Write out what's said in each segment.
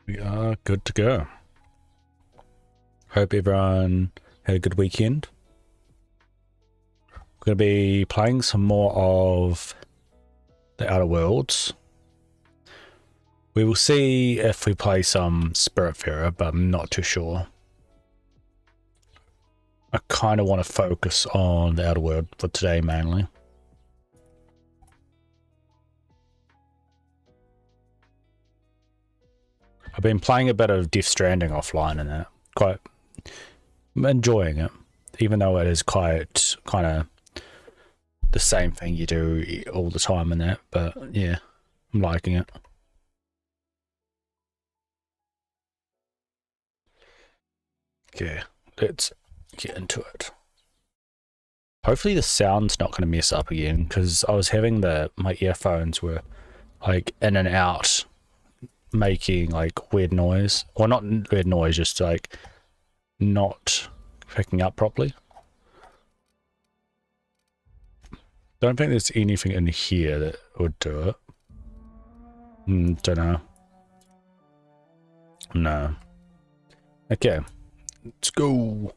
We are good to go. Hope everyone had a good weekend. We're going to be playing some more of the Outer Worlds. We will see if we play some Spiritfarer, but I'm not too sure. I kind of want to focus on the Outer World for today mainly. I've been playing a bit of Death Stranding offline and that. I'm enjoying it, even though it is quite kind of the same thing you do all the time and that, but yeah, I'm liking it. Okay, let's get into it. Hopefully the sound's not going to mess up again, because I was having my earphones were like in and out, making like weird noise. Well, not weird noise, just like not picking up properly. Don't think there's anything in here that would do it. Don't know. No. Okay, let's go.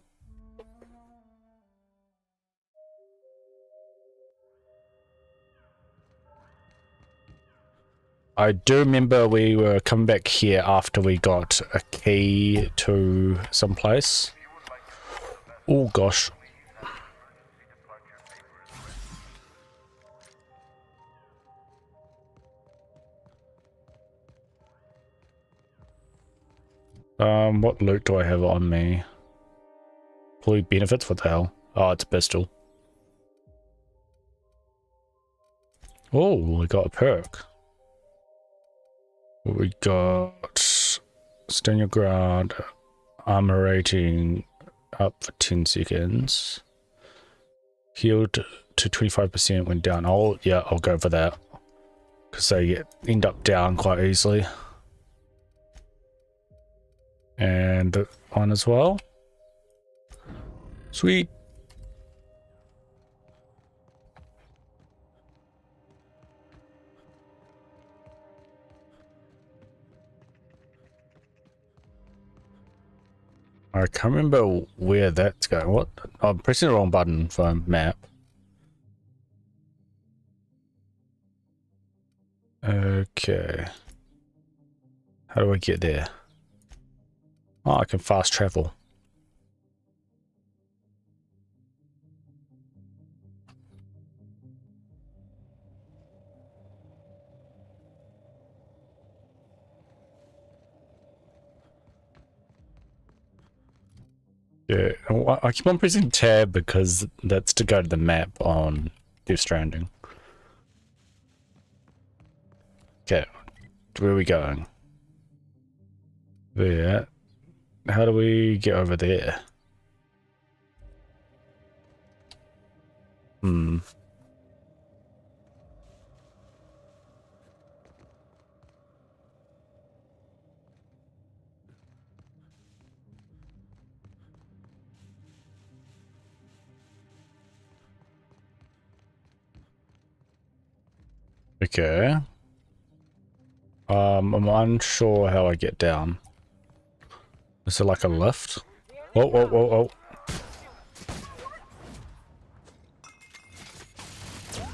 I do remember we were coming back here after we got a key to some place. Oh gosh. What loot do I have on me? Employee benefits? What the hell? Oh, it's a pistol. Oh, we got a perk. We got stand your ground, armor rating up for 10 seconds. Healed to 25% when down. Oh, yeah, I'll go for that. Because they end up down quite easily. And that one as well. Sweet. I can't remember where that's going. What? I'm pressing the wrong button for map. Okay. How do I get there? Oh, I can fast travel. Yeah, I keep on pressing tab because that's to go to the map on Death Stranding. Okay, where are we going? There. How do we get over there? Okay. I'm unsure how I get down. Is it like a lift? Whoa, whoa, whoa, whoa.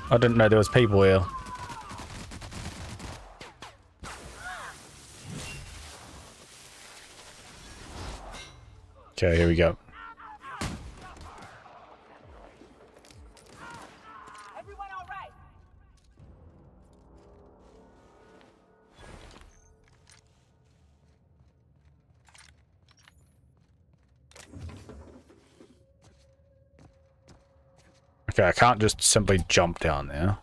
I didn't know there was people here. Okay, here we go. Everyone all right? Okay, I can't just simply jump down there.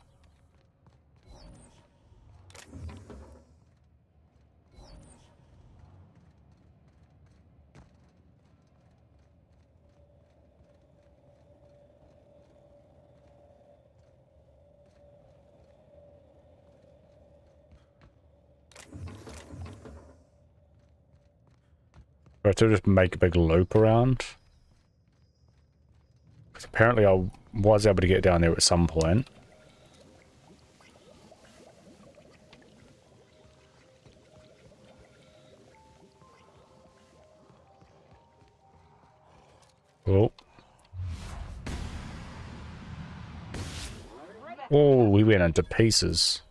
I have to just make a big loop around. Because apparently I was able to get down there at some point. Oh, we went into pieces.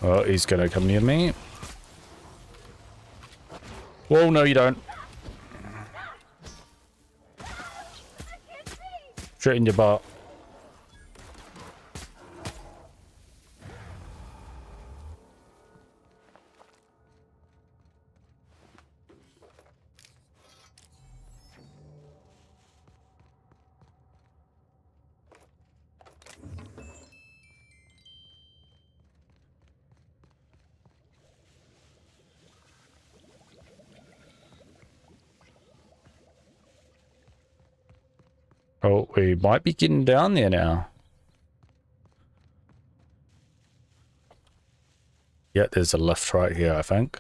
Oh, he's gonna come near me. Whoa, no you don't. Straight in your butt. Oh, we might be getting down there now. Yeah, there's a lift right here, I think.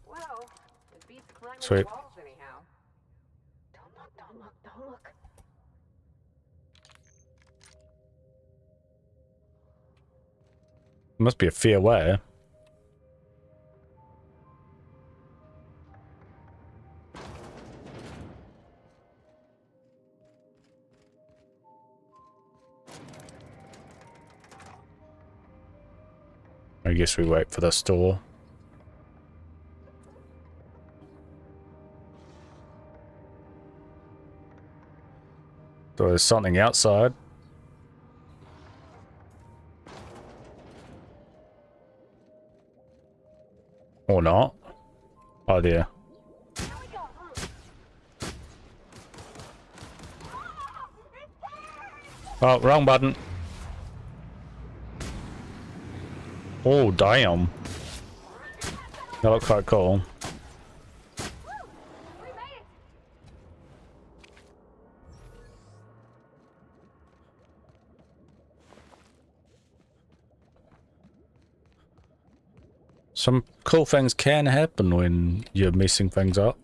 Well, it beats climbing the Sweet. walls anyhow. Don't look, don't look, don't look. Must be a fair way. I guess we wait for this door. So there's something outside. Or not. Oh, there. Oh, wrong button. Oh, damn. That looked quite cool. Some cool things can happen when you're messing things up.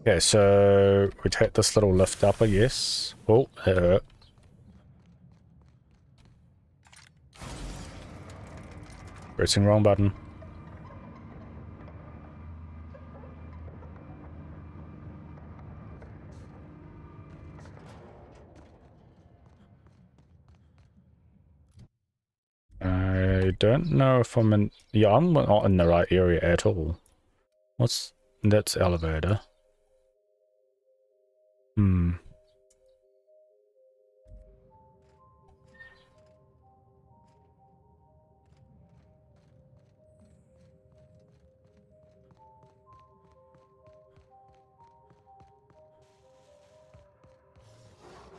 Okay, so we take this little lift up, I guess. Oh, it hurt. Pressing wrong button. I don't know if I'm in... Yeah, I'm not in the right area at all. What's... That's elevator. Hmm.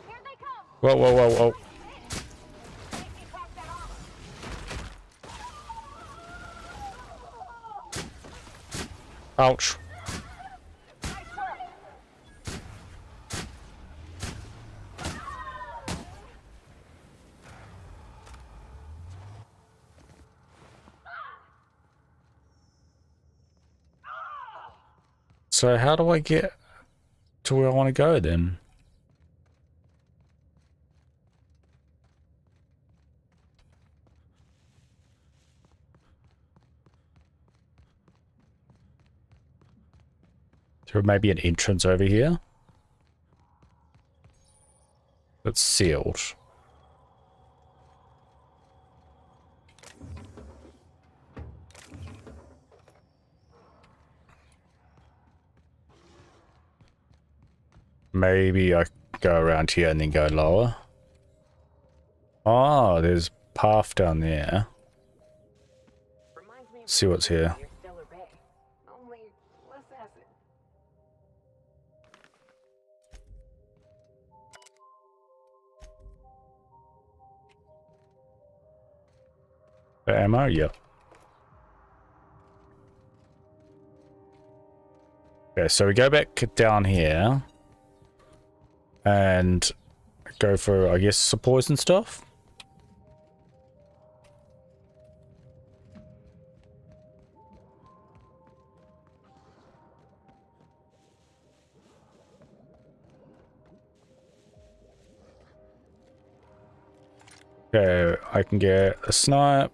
Here they come. Whoa, whoa, whoa, whoa. Make me pop that off. Ouch. Nice work. So how do I get to where I want to go then? There may be an entrance over here. It's sealed. Maybe I go around here and then go lower. Oh, there's a path down there. Reminds me of See what's here. your Stellar Bay. Only less acid. The ammo? Yep. Okay, so we go back down here. And go for, I guess, supplies and stuff. Okay, I can get a snipe.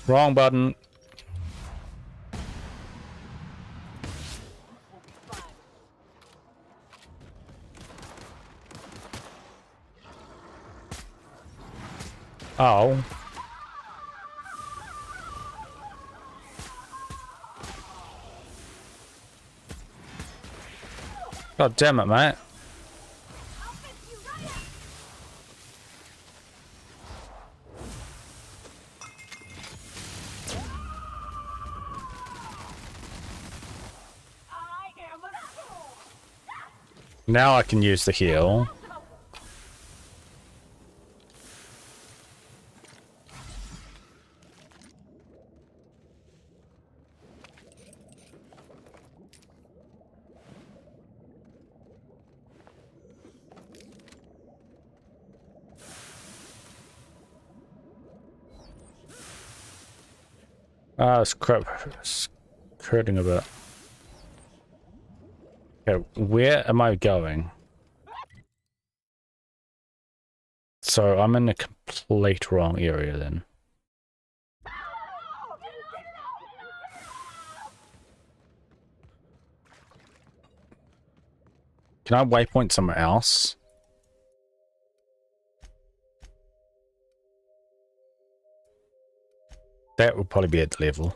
Wrong button. Oh. God damn it, mate. Now I can use the heal. Ah, it's crap. It's hurting a bit. Okay, where am I going? So I'm in the complete wrong area then. Can I waypoint somewhere else? That would probably be at the level.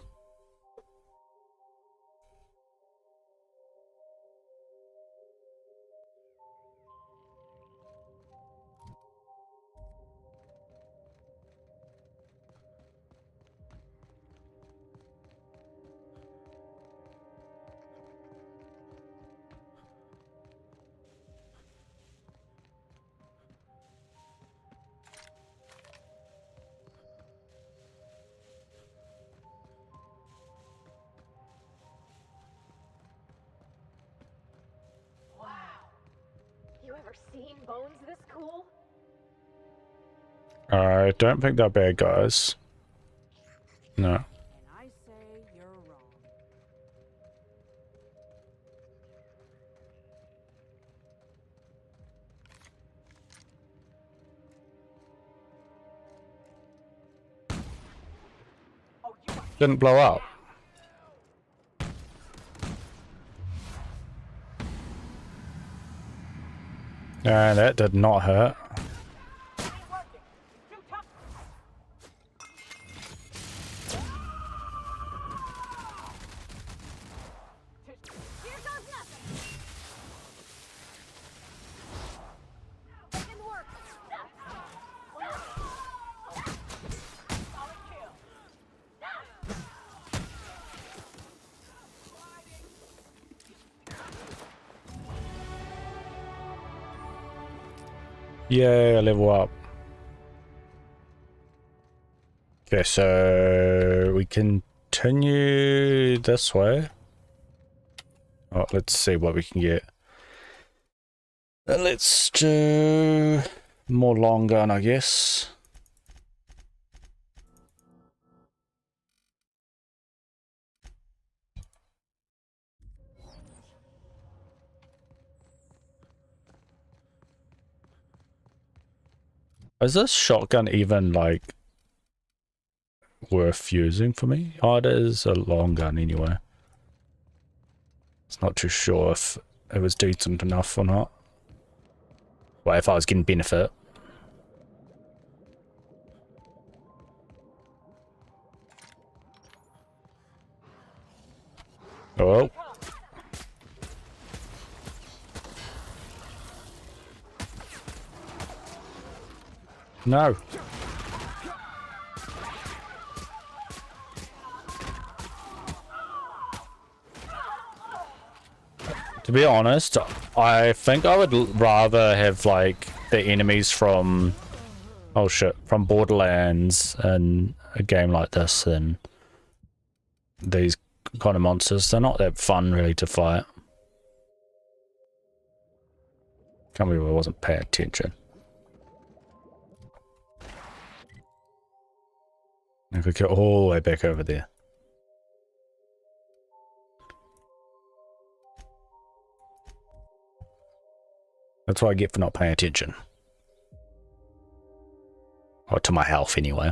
Wow. You ever seen bones this cool? I don't think they're bad guys. No. And I say you're wrong. Didn't blow up. And that did not hurt. Yay, I level up. Okay, so we continue this way. Oh, let's see what we can get. Let's do more long gun, I guess. Is this shotgun even like worth using for me? Oh, it is a long gun anyway. It's not too sure if it was decent enough or not. Well, if I was getting benefit. Oh. No. To be honest, I think I would rather have like the enemies from, oh shit, from Borderlands and a game like this than these kind of monsters. They're not that fun really to fight. Can't believe I wasn't paying attention. I could get all the way back over there. That's what I get for not paying attention. Or to my health anyway.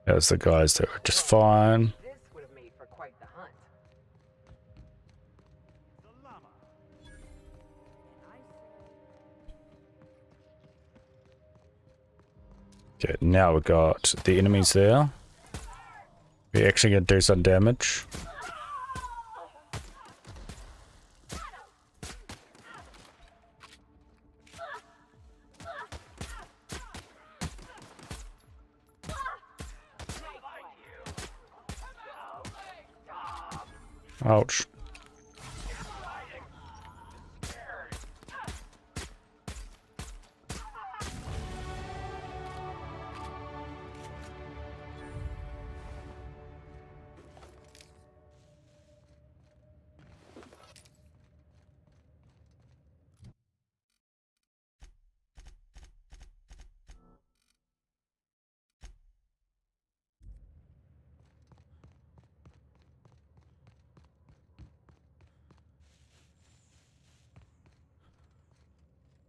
There's the guys that were just fine. This would have made for quite the hunt. Okay, now we got the enemies there. We're actually gonna do some damage. Ouch.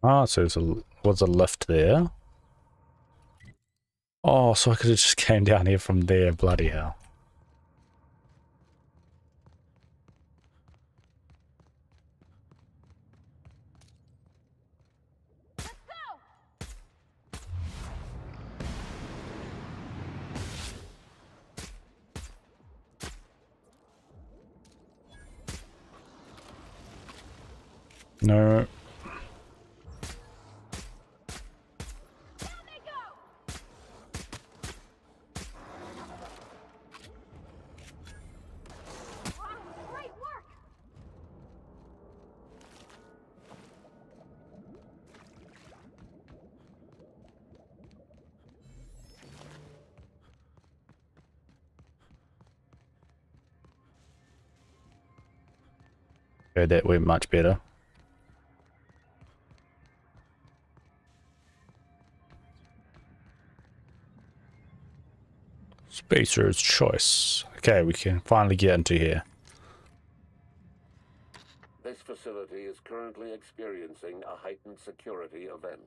Ah, so was a lift there. Oh, so I could have just came down here from there, bloody hell. No. Great work! Okay, that went much better. Spacer's choice. Okay, we can finally get into here. This facility is currently experiencing a heightened security event.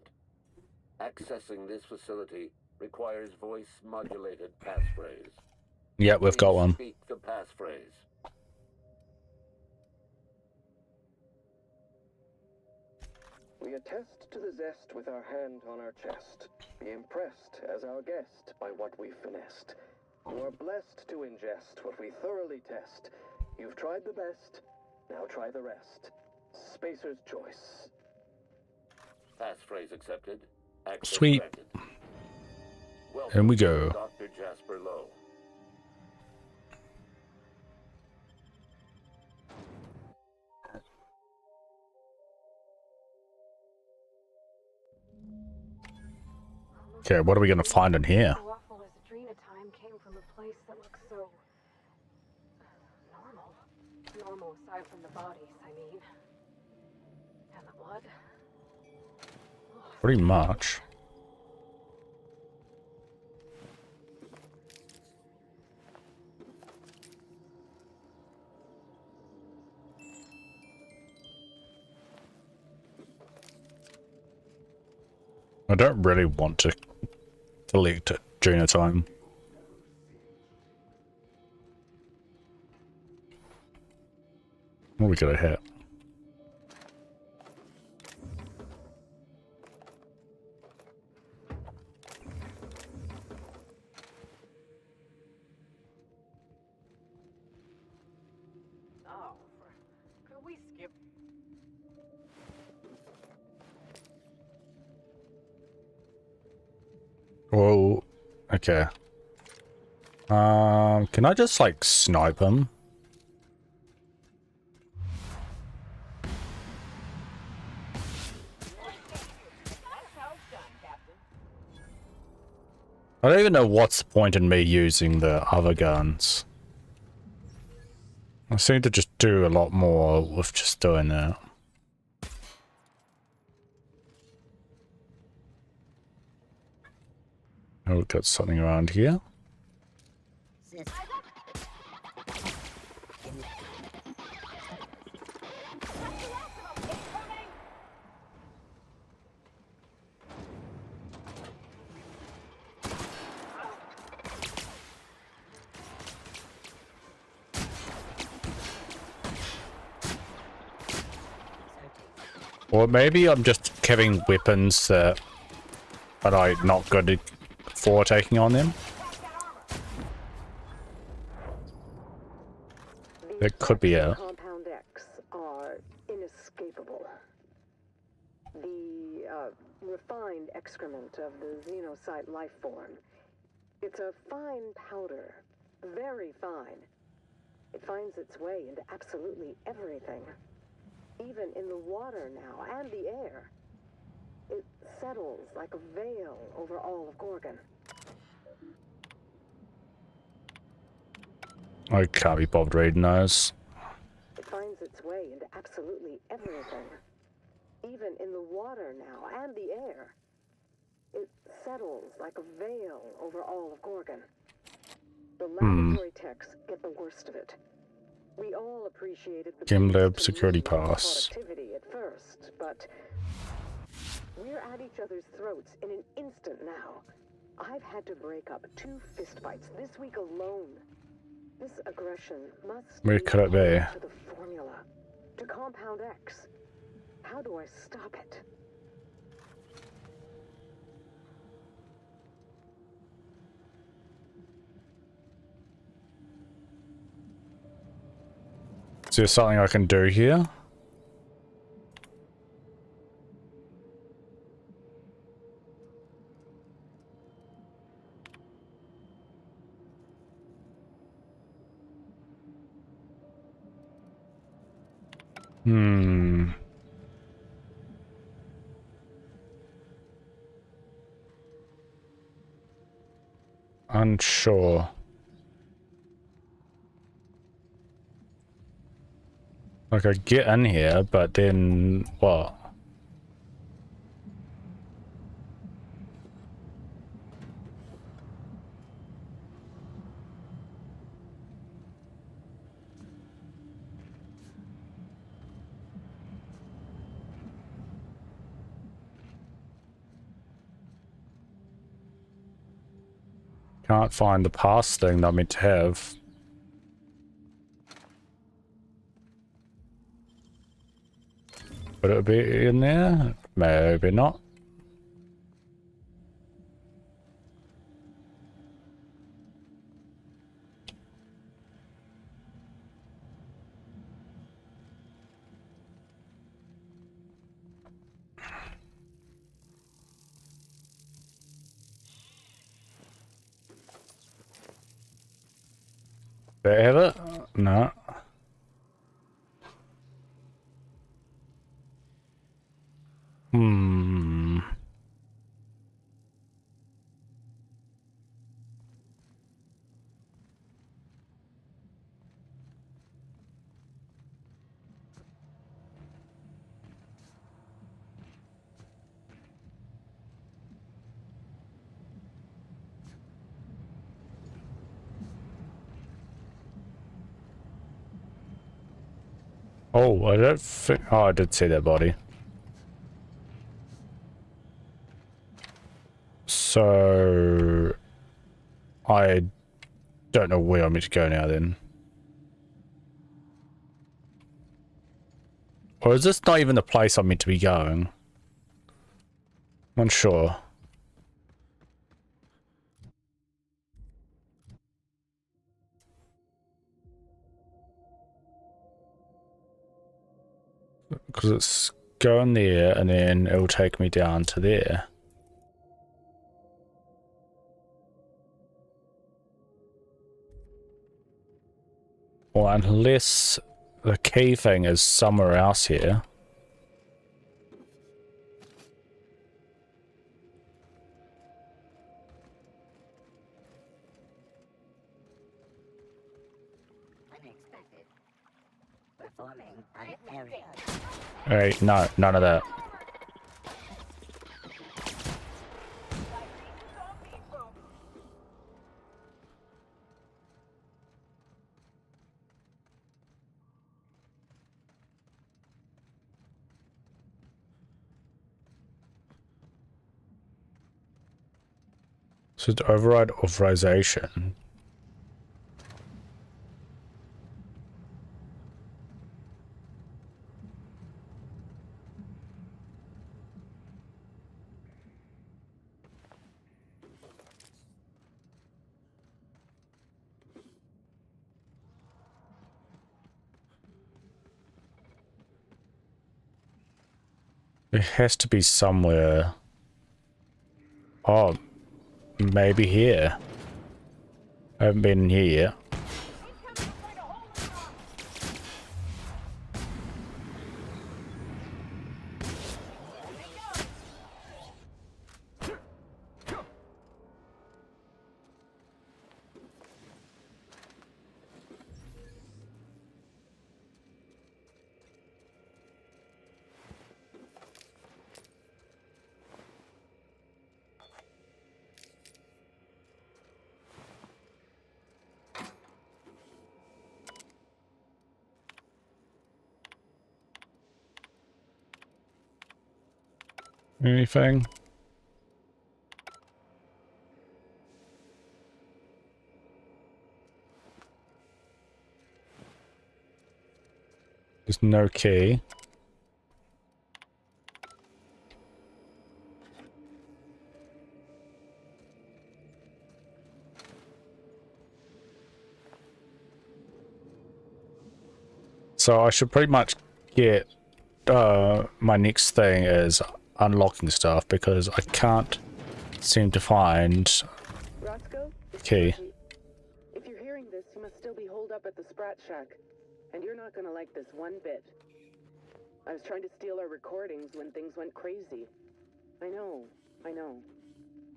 Accessing this facility requires voice-modulated passphrase. Yeah, we've got Please one. Speak the passphrase. We attest to the zest with our hand on our chest. Be impressed as our guest by what we've finessed. You are blessed to ingest what we thoroughly test. You've tried the best, now try the rest. Spacer's choice. Passphrase accepted. Access Sweet. granted. Welcome, And we go. Dr. Jasper Lowe. Okay, what are we gonna find in here? Awful as Adrena time came from a place that looks so normal. Normal aside from the bodies, I mean. And the blood. Pretty much. I don't really want to collect it during the time. What we got a hit? Oh, could we skip? Whoa. Okay. Can I just like snipe him? I don't even know what's the point in me using the other guns. I seem to just do a lot more with just doing that. Oh, we've got something around here. Or maybe I'm just having weapons that are like not good for taking on them. That could be These it. Compound X are inescapable. The refined excrement of the xenocyte life form. It's a fine powder, very fine. It finds its way into absolutely everything. Even in the water now, and the air. It settles like a veil over all of Gorgon. I can't be bothered reading those. It finds its way into absolutely everything. Even in the water now, and the air. It settles like a veil over all of Gorgon. The laboratory techs get the worst of it. We all appreciated the Gimlab boost security in lean pass. productivity at first, but we're at each other's throats in an instant now. I've had to break up 2 fistfights this week alone. This aggression must Where could it be? to the formula, to Compound X. How do I stop it? Is there something I can do here? Unsure. Like I get in here, but then what? Can't find the pass thing that I meant to have. Would it be in there? Maybe not. Did I have it? No. Oh, I don't think... Oh, I did see that body. So... I don't know where I'm meant to go now then. Or is this not even the place I'm meant to be going? I'm unsure. Because it's going there and then it will take me down to there. Or unless the key thing is somewhere else here. Unexpected. Performing an area. Alright, no, none of that. So to override authorization. It has to be somewhere. Oh, maybe here. I haven't been in here yet. Anything? There's no key. So I should pretty much get my next thing is unlocking stuff because I can't seem to find Roscoe? key. If you're hearing this, you must still be holed up at the Sprat Shack. And you're not gonna like this one bit. I was trying to steal our recordings when things went crazy. I know.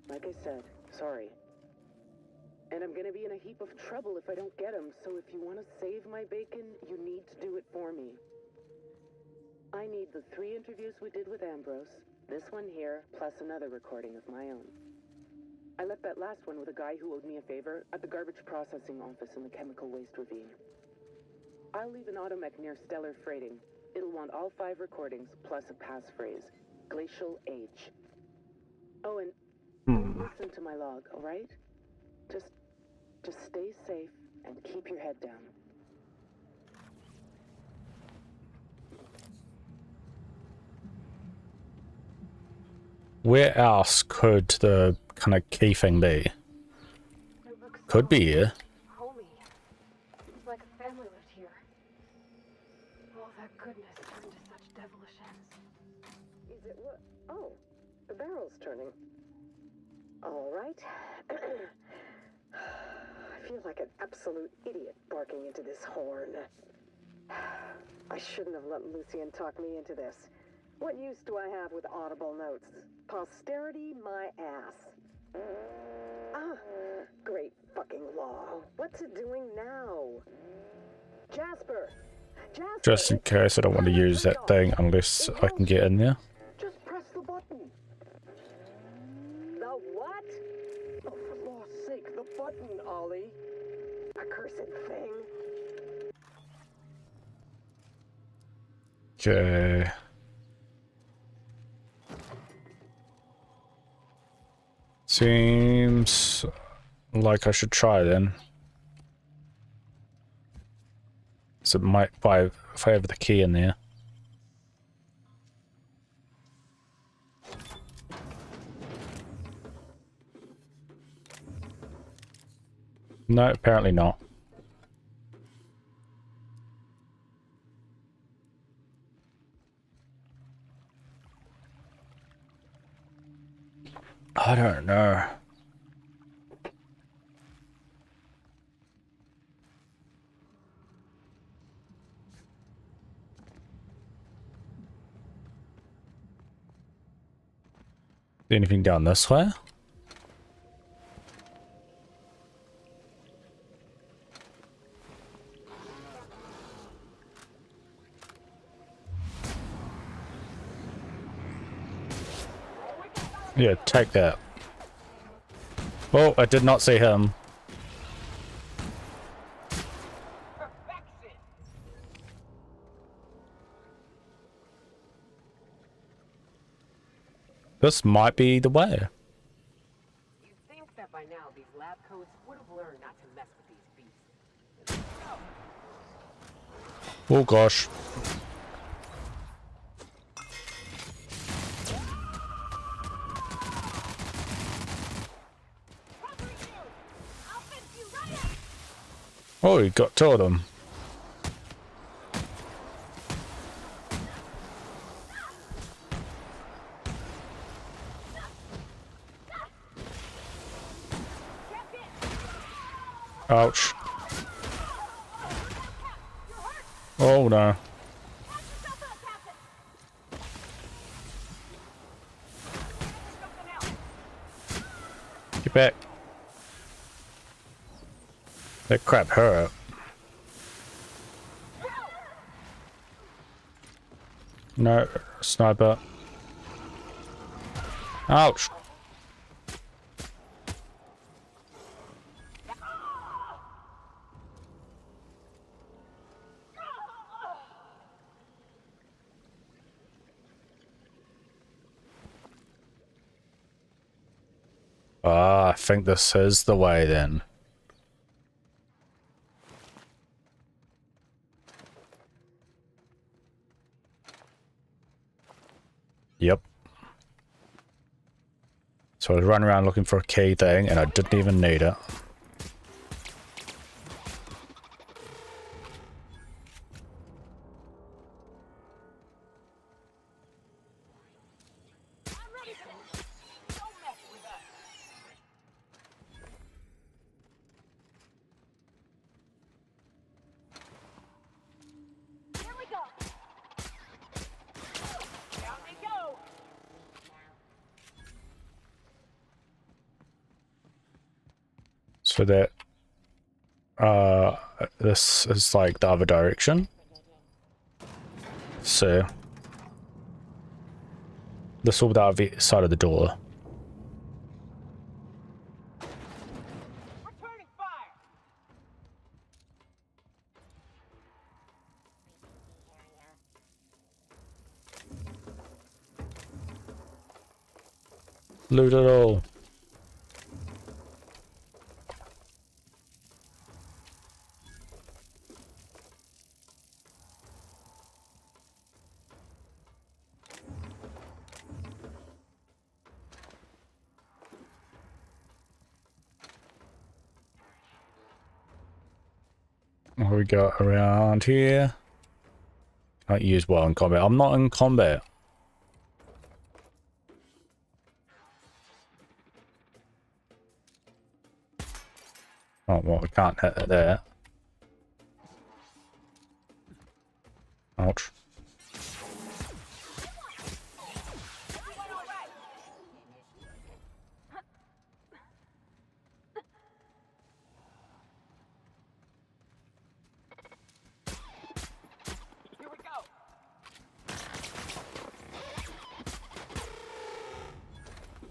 Like I said, sorry. And I'm gonna be in a heap of trouble if I don't get them, so if you want to save my bacon, you need to do it for me. I need the 3 interviews we did with Ambrose, this one here, plus another recording of my own. I left that last one with a guy who owed me a favor at the garbage processing office in the chemical waste ravine. I'll leave an automech near Stellar Freighting. It'll want all 5 recordings, plus a passphrase. Glacial Age. Oh, and listen to my log, alright? Just stay safe and keep your head down. Where else could the kind of key thing be? Could be here. Homey. It's like a family lived here. All that goodness turned to such devilish ends. Is it what? Oh, the barrel's turning. Alright. I feel like an absolute idiot barking into this horn. I shouldn't have let Lucian talk me into this. What use do I have with audible notes? Posterity my ass. Ah, great fucking law. What's it doing now? Jasper! Jasper! Just in case I don't want to use that thing unless I can get in there. Just press the button. The what? Oh, for law's sake, the button, Ollie. Accursed thing. Okay. Seems like I should try then. So it might, if I have the key in there. No, apparently not. I don't know. Anything down this way? Yeah, take that. Oh, I did not see him. This might be the way. You'd think that by now these lab codes would have learned not to mess with these beasts. Oh gosh. Oh, he got 2 of them. Ouch. Oh no. Get back. That crap hurt. No, sniper. Ouch. Ah, I think this is the way then. Yep. So I was running around looking for a key thing and I didn't even need it. So that this is like the other direction. So this will be the other side of the door. Loot it all. What we got around here? Can't use well in combat. I'm not in combat. Oh, well, we can't hit it there. Ouch.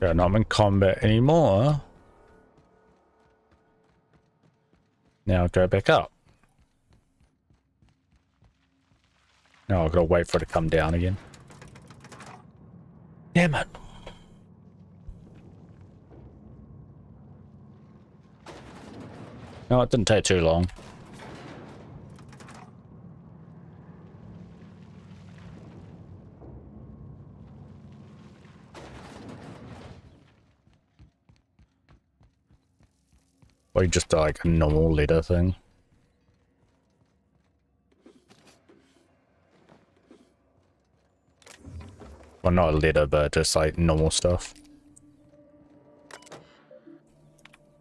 Yeah, not in combat anymore. Now go back up. Now I've got to wait for it to come down again. Damn it. No, it didn't take too long. Or just like a normal leader thing. Well, not a leader, but just like normal stuff.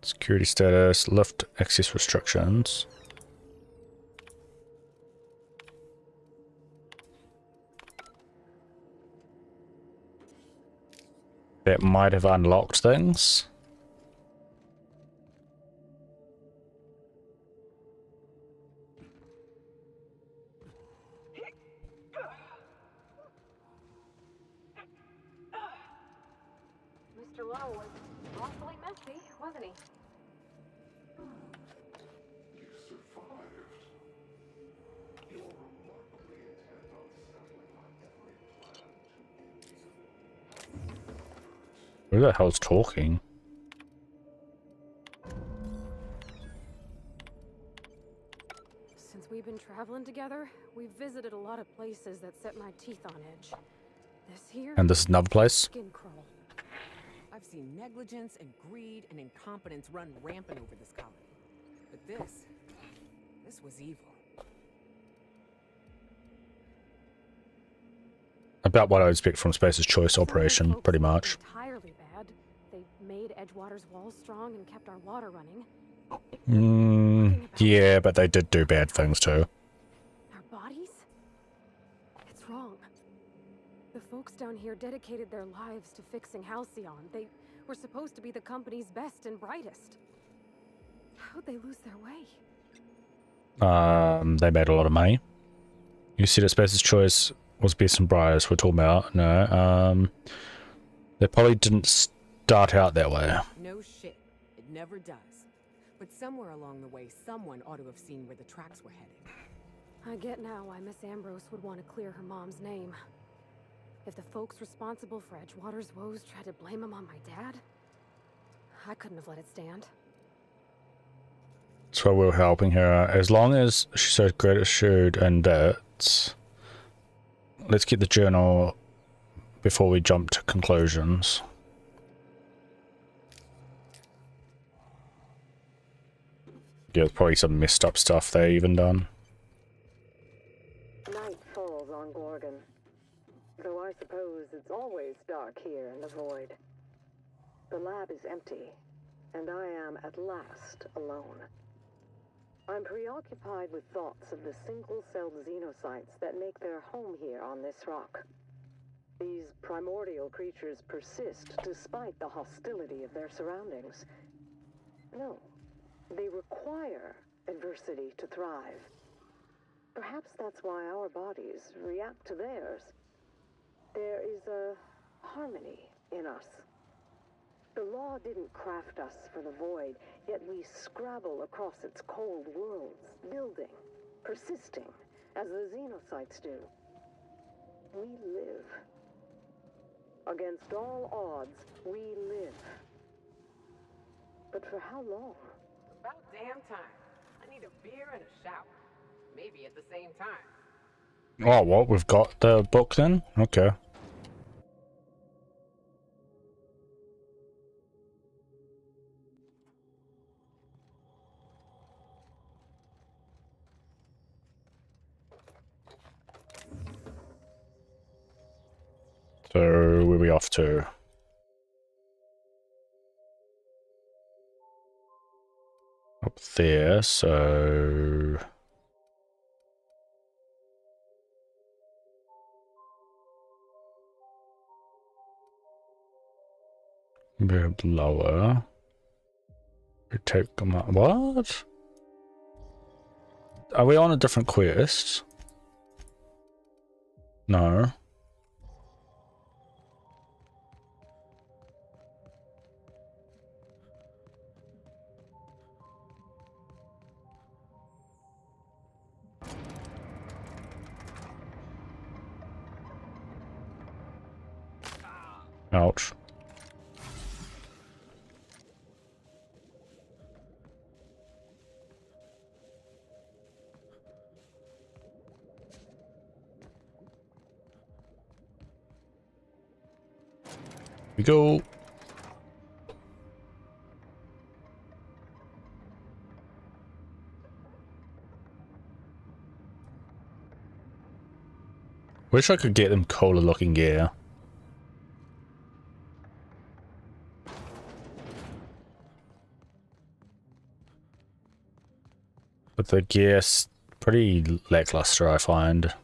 Security status, lift access restrictions. That might have unlocked things. Mr. Lowe was awfully messy, wasn't he? You survived. You're remarkably intent on settling on every plan Who the hell's talking? Since we've been traveling together, we've visited a lot of places that set my teeth on edge. This here... And this is another place. Skin crawl. I've seen negligence and greed and incompetence run rampant over this colony. But this was evil. About what I would expect from Space's Choice operation, pretty much. Entirely bad. They made Edgewater's walls strong and kept our water running. Yeah, but they did do bad things too. Our bodies? It's wrong. The folks down here dedicated their lives to fixing Halcyon. They were supposed to be the company's best and brightest. How'd they lose their way? They made a lot of money. You said Space's choice was best and brightest we're talking about. No, they probably didn't start out that way. No shit. It never does. But somewhere along the way, someone ought to have seen where the tracks were headed. I get now why Miss Ambrose would want to clear her mom's name. If the folks responsible for Edgewater's woes tried to blame him on my dad, I couldn't have let it stand. That's why we were helping her. As long as she showed gratitude and bits. Let's get the journal before we jump to conclusions. Yeah, there's probably some messed up stuff they even done. Night falls on Gorgon. Though I suppose it's always dark here in the void. The lab is empty, and I am at last alone. I'm preoccupied with thoughts of the single-celled xenocytes that make their home here on this rock. These primordial creatures persist despite the hostility of their surroundings. No, they require adversity to thrive. Perhaps that's why our bodies react to theirs. There is a harmony in us. The law didn't craft us for the void, yet we scrabble across its cold worlds, building, persisting, as the xenocytes do. We live. Against all odds, we live. But for how long? About damn time. I need a beer and a shower. Maybe at the same time. Oh, what? We've got the book then? Okay. So, where are we off to? Up there, so... a bit lower. We take them up. What? Are we on a different quest? No. Ouch. We go. Wish I could get them cooler looking gear. But the gear's pretty lackluster, I find.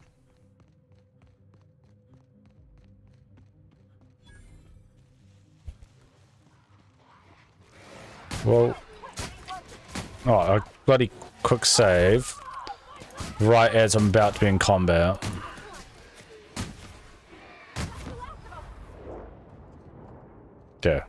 Well, oh, a bloody quick save right as I'm about to be in combat. Yeah.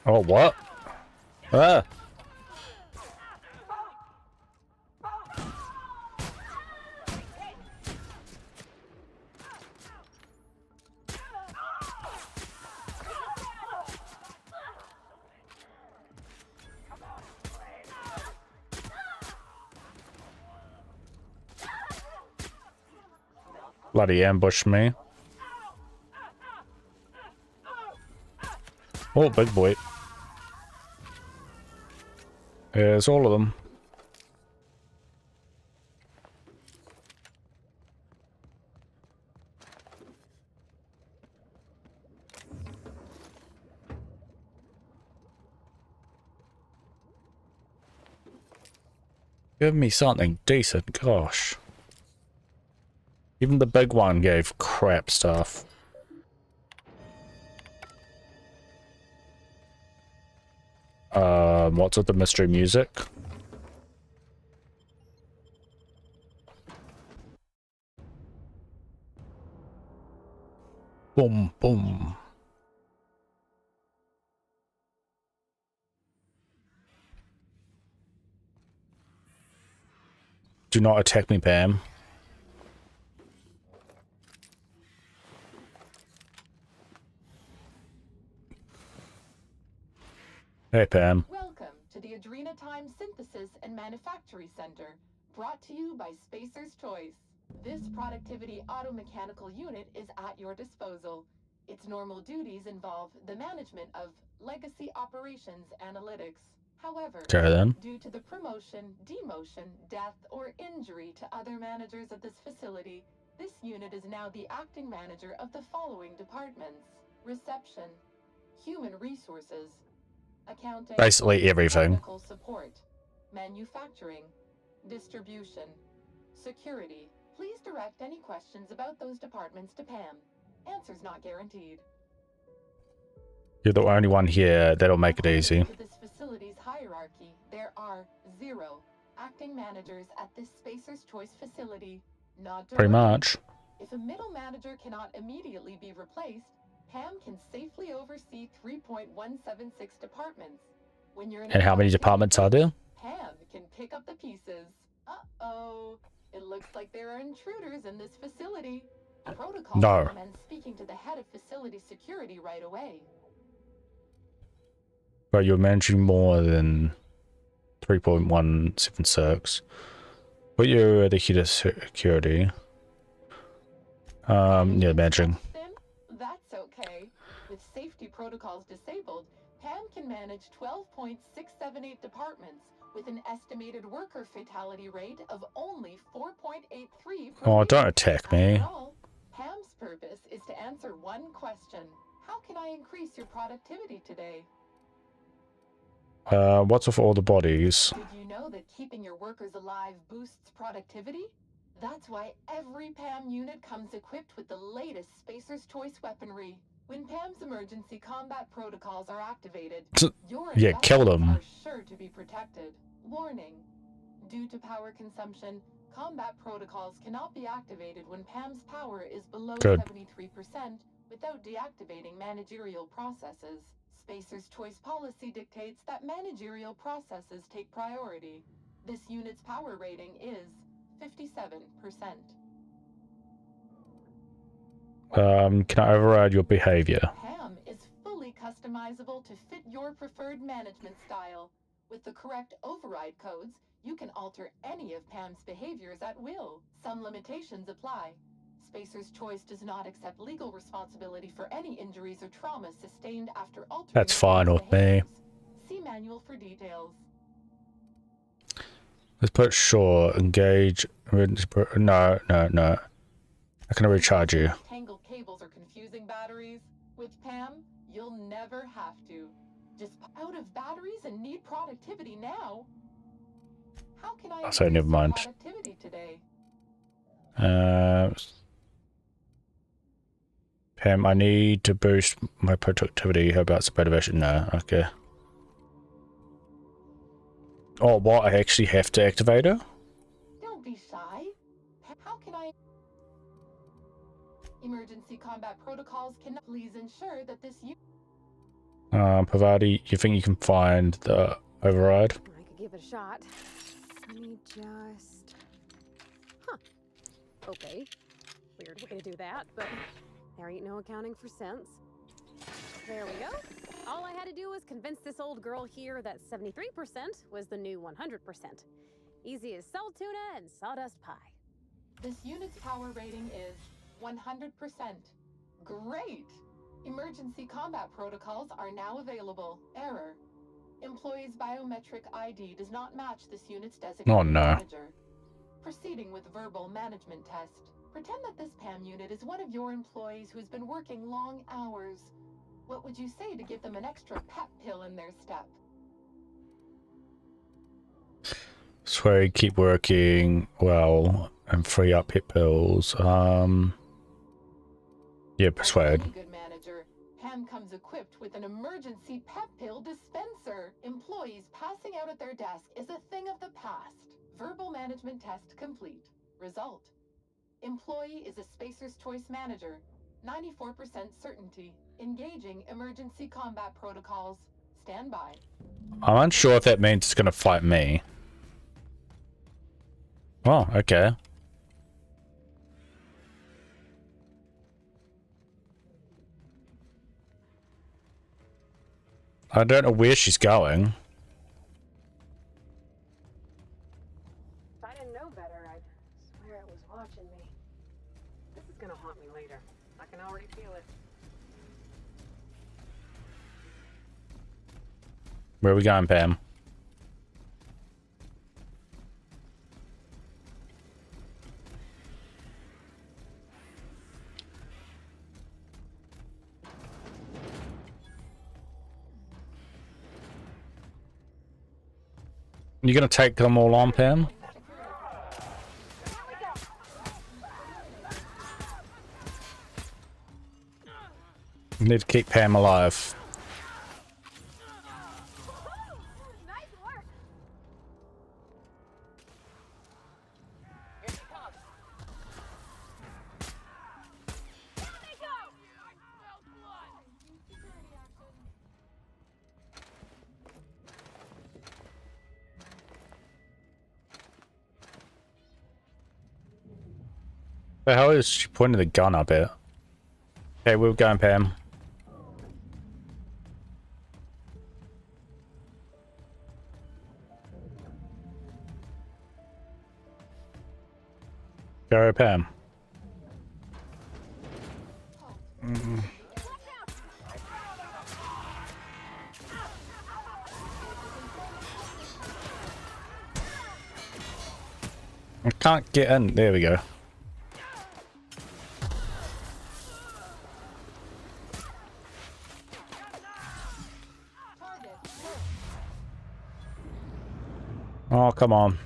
Oh, what? Ah! bloody ambushed me. Oh, big boy. There's all of them. Give me something decent, gosh. Even the big one gave crap stuff. What's with the mystery music? Boom, boom. Do not attack me, Pam. Hey, Pam. Welcome to the Adrenatime Synthesis and Manufactory Center, brought to you by Spacer's Choice. This productivity automechanical unit is at your disposal. Its normal duties involve the management of legacy operations analytics. However, Okay, then. due to the promotion, demotion, death, or injury to other managers of this facility, this unit is now the acting manager of the following departments: reception, human resources, accounting, Basically everything. technical support, manufacturing, distribution, security. Please direct any questions about those departments to Pam. Answers not guaranteed. You're the only one here. That'll make it easy. To this facility's hierarchy, there are 0 acting managers at this Spacer's Choice facility. Not to Pretty worry. much. If a middle manager cannot immediately be replaced, Pam can safely oversee 3.176 departments. When you're in And how many departments are there? Pam can pick up the pieces. Uh-oh. It looks like there are intruders in this facility. Protocol No. recommends speaking to the head of facility security right away. But you're managing more than 3.176. But you're the head of security. Yeah, managing. That's okay. With safety protocols disabled, Pam can manage 12.678 departments with an estimated worker fatality rate of only 4.83 per Oh, week. don't attack me. After all, Pam's purpose is to answer one question: how can I increase your productivity today? What's with all the bodies? Did you know that keeping your workers alive boosts productivity? That's why every PAM unit comes equipped with the latest Spacer's Choice weaponry. When PAM's emergency combat protocols are activated, your Yeah, kill them. investments are sure to be protected. Warning: due to power consumption, combat protocols cannot be activated when PAM's power is below Good. 73% without deactivating managerial processes. Spacer's Choice policy dictates that managerial processes take priority. This unit's power rating is 57%. Can I override your behavior? PAM is fully customizable to fit your preferred management style. With the correct override codes, you can alter any of PAM's behaviors at will. Some limitations apply. Spacer's Choice does not accept legal responsibility for any injuries or traumas sustained after altering That's fine PAM's with me. behaviors. See manual for details. Let's put sure. Engage. No. I can recharge you. Tangled cables or confusing batteries. With PAM, you'll never have to. Just out of batteries and need productivity now. How can I So never increase your mind. productivity today? Pam, I need to boost my productivity. How about some motivation? No, okay. Oh, what? I actually have to activate her? Don't be shy. How can I... Emergency combat protocols can please ensure that this... Pavati, you think you can find the override? I could give it a shot. Let me just... Huh. Okay. Weird way to do that, but there ain't no accounting for sense. There we go. All I had to do was convince this old girl here that 73% was the new 100%. Easy as salt tuna and sawdust pie. This unit's power rating is 100%. Great! Emergency combat protocols are now available. Error. Employee's biometric ID does not match this unit's designated Oh no. manager. Proceeding with verbal management test. Pretend that this PAM unit is one of your employees who's been working long hours. What would you say to give them an extra pep pill in their step? Swear, keep working well and free up hit pills. Yeah, persuade. Okay, good manager. PAM comes equipped with an emergency pep pill dispenser. Employees passing out at their desk is a thing of the past. Verbal management test complete. Result. Employee is a Spacer's Choice manager. 94% certainty. Engaging emergency combat protocols. Stand by. I'm unsure if that means it's gonna fight me. Oh, okay. I don't know where she's going. If I didn't know better, I'd swear it was watching me. This is gonna haunt me later. I can already feel it. Where are we going, Pam? You gonna take them all on, Pam? You need to keep Pam alive. Nice work. The hell is she pointing the gun up here? Okay, we're going, Pam. Go, Pam. I can't get in. There we go. Oh, come on.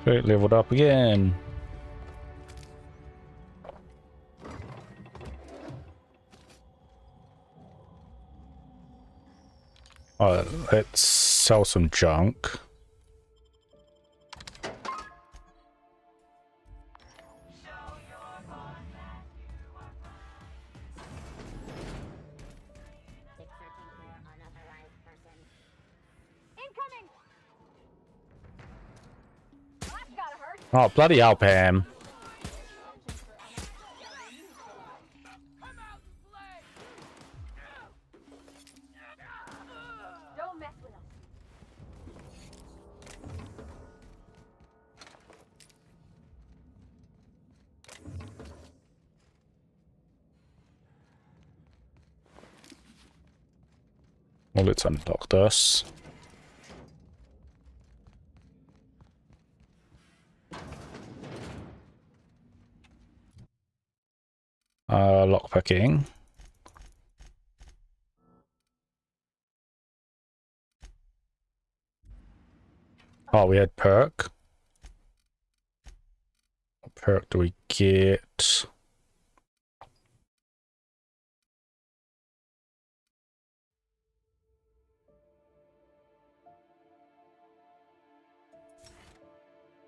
Great, leveled up again. Let's sell some junk. Incoming. Well, that's gotta hurt. Oh, bloody hell, Pam. Don't mess with us. Well, let's unlock this. Lockpicking. Oh, we had perk. What perk do we get?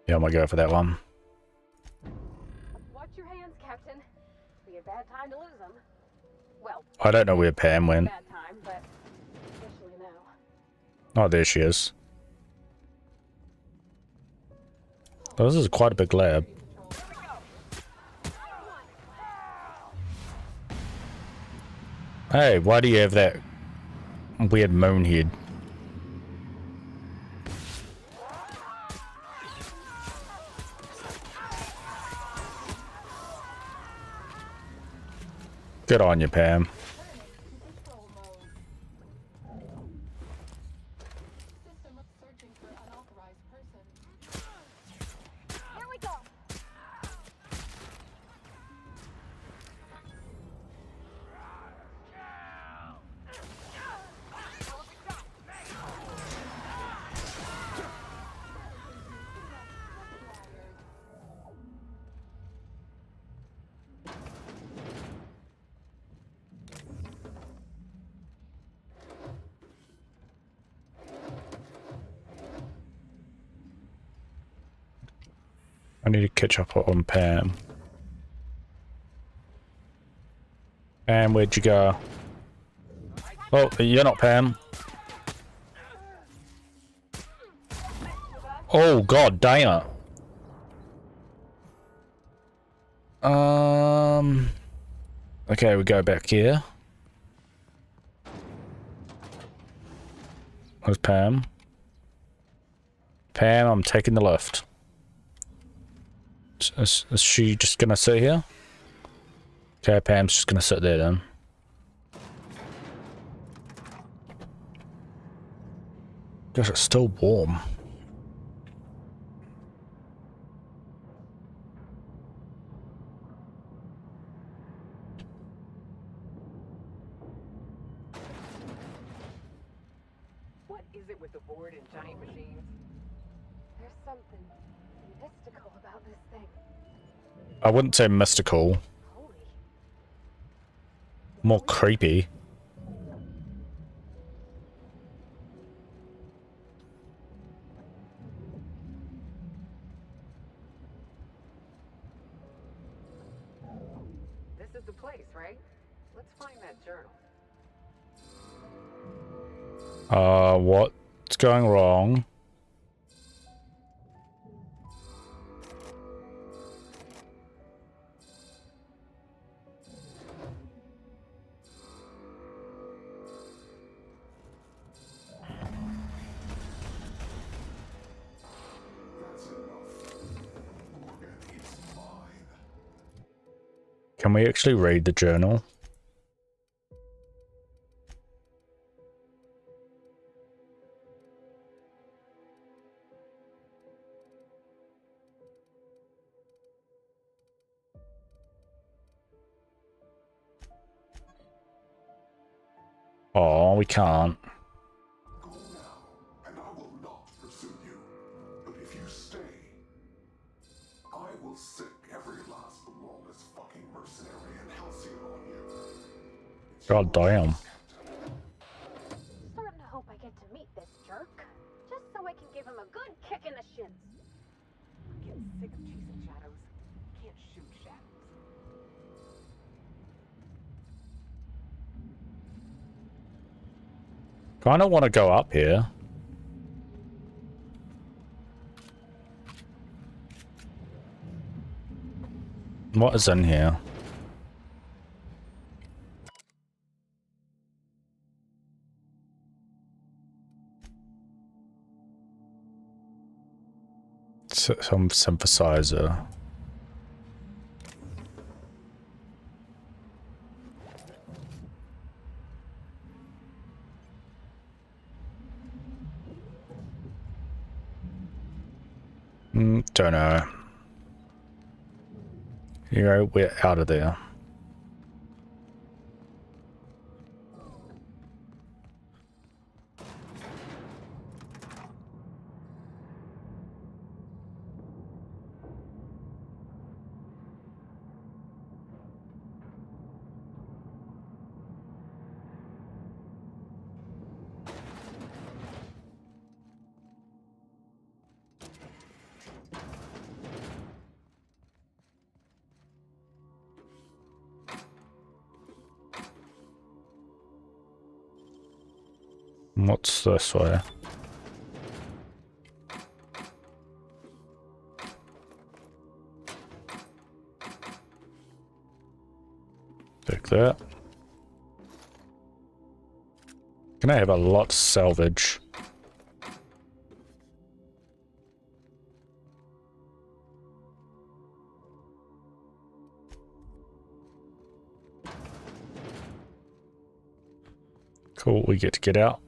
Yeah, I'm gonna go for that one. Watch your hands, Captain. Be a bad time to lose them. Well, I don't know where Pam went. bad time, but especially now. Oh, there she is. Oh, this is quite a big lab. Hey, why do you have that weird moon head? Good on you, Pam. Control mode. System searching for unauthorized person. Here we go. I need to catch up on Pam. Pam, where'd you go? Oh, you're not Pam. Oh, god damn it. Okay, we go back here. Where's Pam? Pam, I'm taking the lift. Is she just gonna sit here? Okay, Pam's just gonna sit there then. Gosh, it's still warm. What is it with the board and giant machines? There's something mystical about this thing. I wouldn't say mystical, Holy. more creepy. This is the place, right? Let's find that journal. What's going wrong? Can we actually read the journal? Oh, we can't. Go now, and I will not pursue you. But if you stay, I will sick every last lawless fucking mercenary in Halcyon on you. It's God yours, damn. Captain. Starting to hope I get to meet this jerk. Just so I can give him a good kick in the shins. I'm getting sick of chasing shadows. Can't shoot shadows. Kinda wanna go up here. What is in here? Some synthesizer. Don't know. You know, we're out of there. What's this way? Take that. Can I have a lot to salvage? Cool, we get to get out.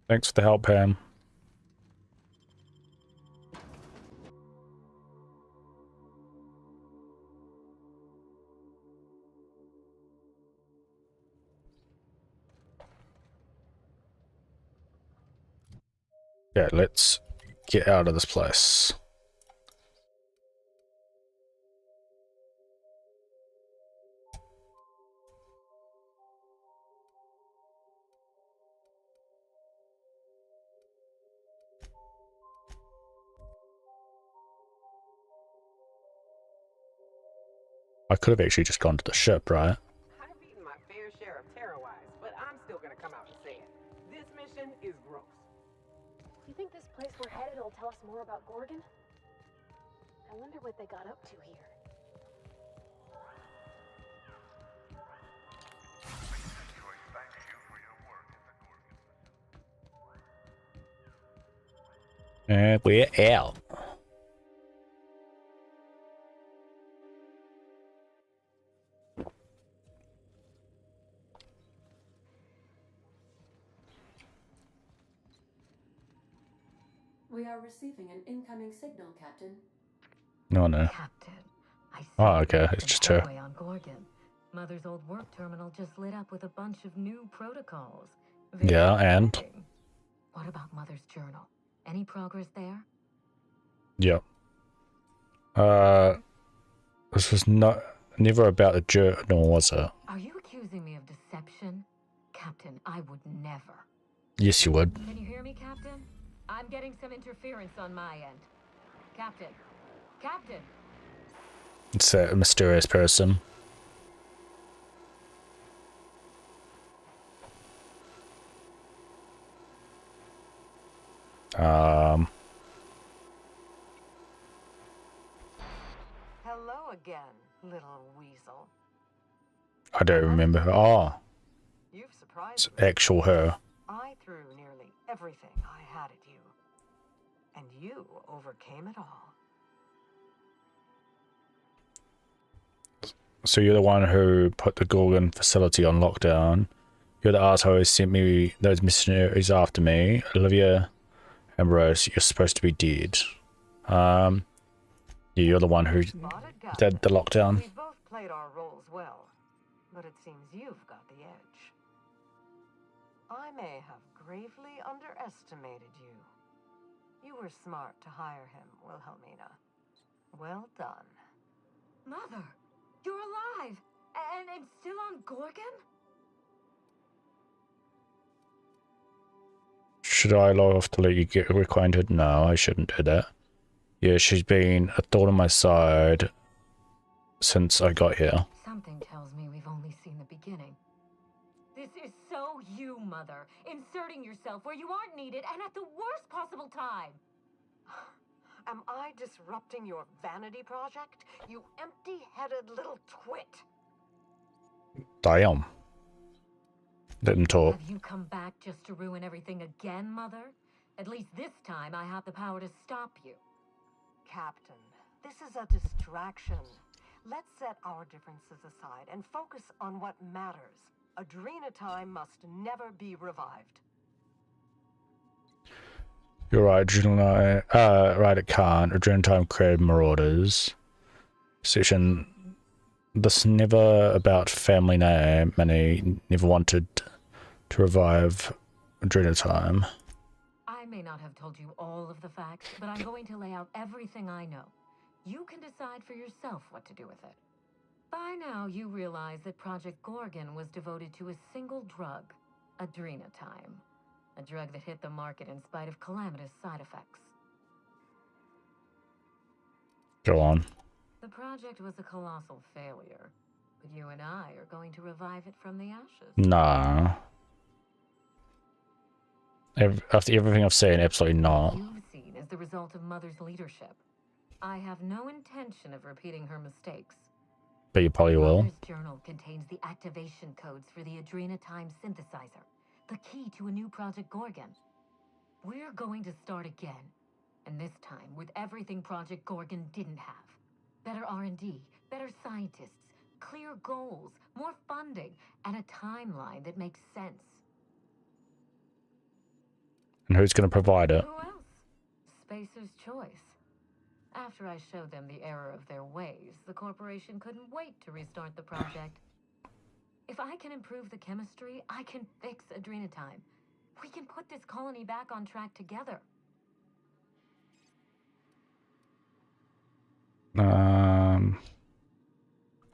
Thanks for the help, Pam. Yeah, let's get out of this place. I could have actually just gone to the ship, right? I've eaten my fair share of Terrorize, but I'm still gonna come out and say it. This mission is gross. You think this place we're headed will tell us more about Gorgon? I wonder what they got up to here. And we're out. We are receiving an incoming signal, Captain. No, no. Captain, I see Oh, okay. It's just her. on Gorgon. Mother's old work terminal just lit up with a bunch of new protocols. Very Yeah, and? exciting. What about Mother's journal? Any progress there? Yep. This was never about a journal, was it? Are you accusing me of deception? Captain, I would never. Yes, you would. Can you hear me, Captain? I'm getting some interference on my end. Captain. Captain. It's that mysterious person. Hello again, little weasel. I don't remember her. Oh, You've surprised it's me. actual her. I threw nearly everything I had at you. And you overcame it all. So you're the one who put the Gorgon facility on lockdown. You're the asshole who sent me those missionaries after me. Olivia Ambrose, you're supposed to be dead. Yeah, you're the one who did the lockdown. We both played our roles well, but it seems you've got the edge. I may have gravely underestimated you. You were smart to hire him, Wilhelmina. Well done. Mother, you're alive! And still on Gorgon? Should I log off to let you get reacquainted? No, I shouldn't do that. Yeah, she's been a thorn on my side since I got here. Something tells me we've only seen the beginning. This is so you, Mother. Inserting yourself where you aren't needed and at the worst possible time. Am I disrupting your vanity project? You empty-headed little twit. Damn. Didn't talk. Have you come back just to ruin everything again, Mother? At least this time I have the power to stop you. Captain, this is a distraction. Let's set our differences aside and focus on what matters. Adrena time must never be revived. You're right, Adrenal. Right, it can't. Adrenal time created Marauders. Session. This never about family name. Many never wanted to revive Adrenal time. I may not have told you all of the facts, but I'm going to lay out everything I know. You can decide for yourself what to do with it. By now, you realize that Project Gorgon was devoted to a single drug, Adrena time. A drug that hit the market in spite of calamitous side effects. Go on. The project was a colossal failure, but you and I are going to revive it from the ashes. Nah. After everything I've seen, absolutely not. You've seen is the result of Mother's leadership. I have no intention of repeating her mistakes. but you probably will. Mother's journal contains the activation codes for the Adrenatime synthesizer, the key to a new Project Gorgon. We're going to start again, and this time with everything Project Gorgon didn't have. Better R&D, better scientists, clear goals, more funding, and a timeline that makes sense. And who's going to provide it? Who else? Spacer's Choice. After I showed them the error of their ways, the corporation couldn't wait to restart the project. If I can improve the chemistry, I can fix Adrenatime. We can put this colony back on track together.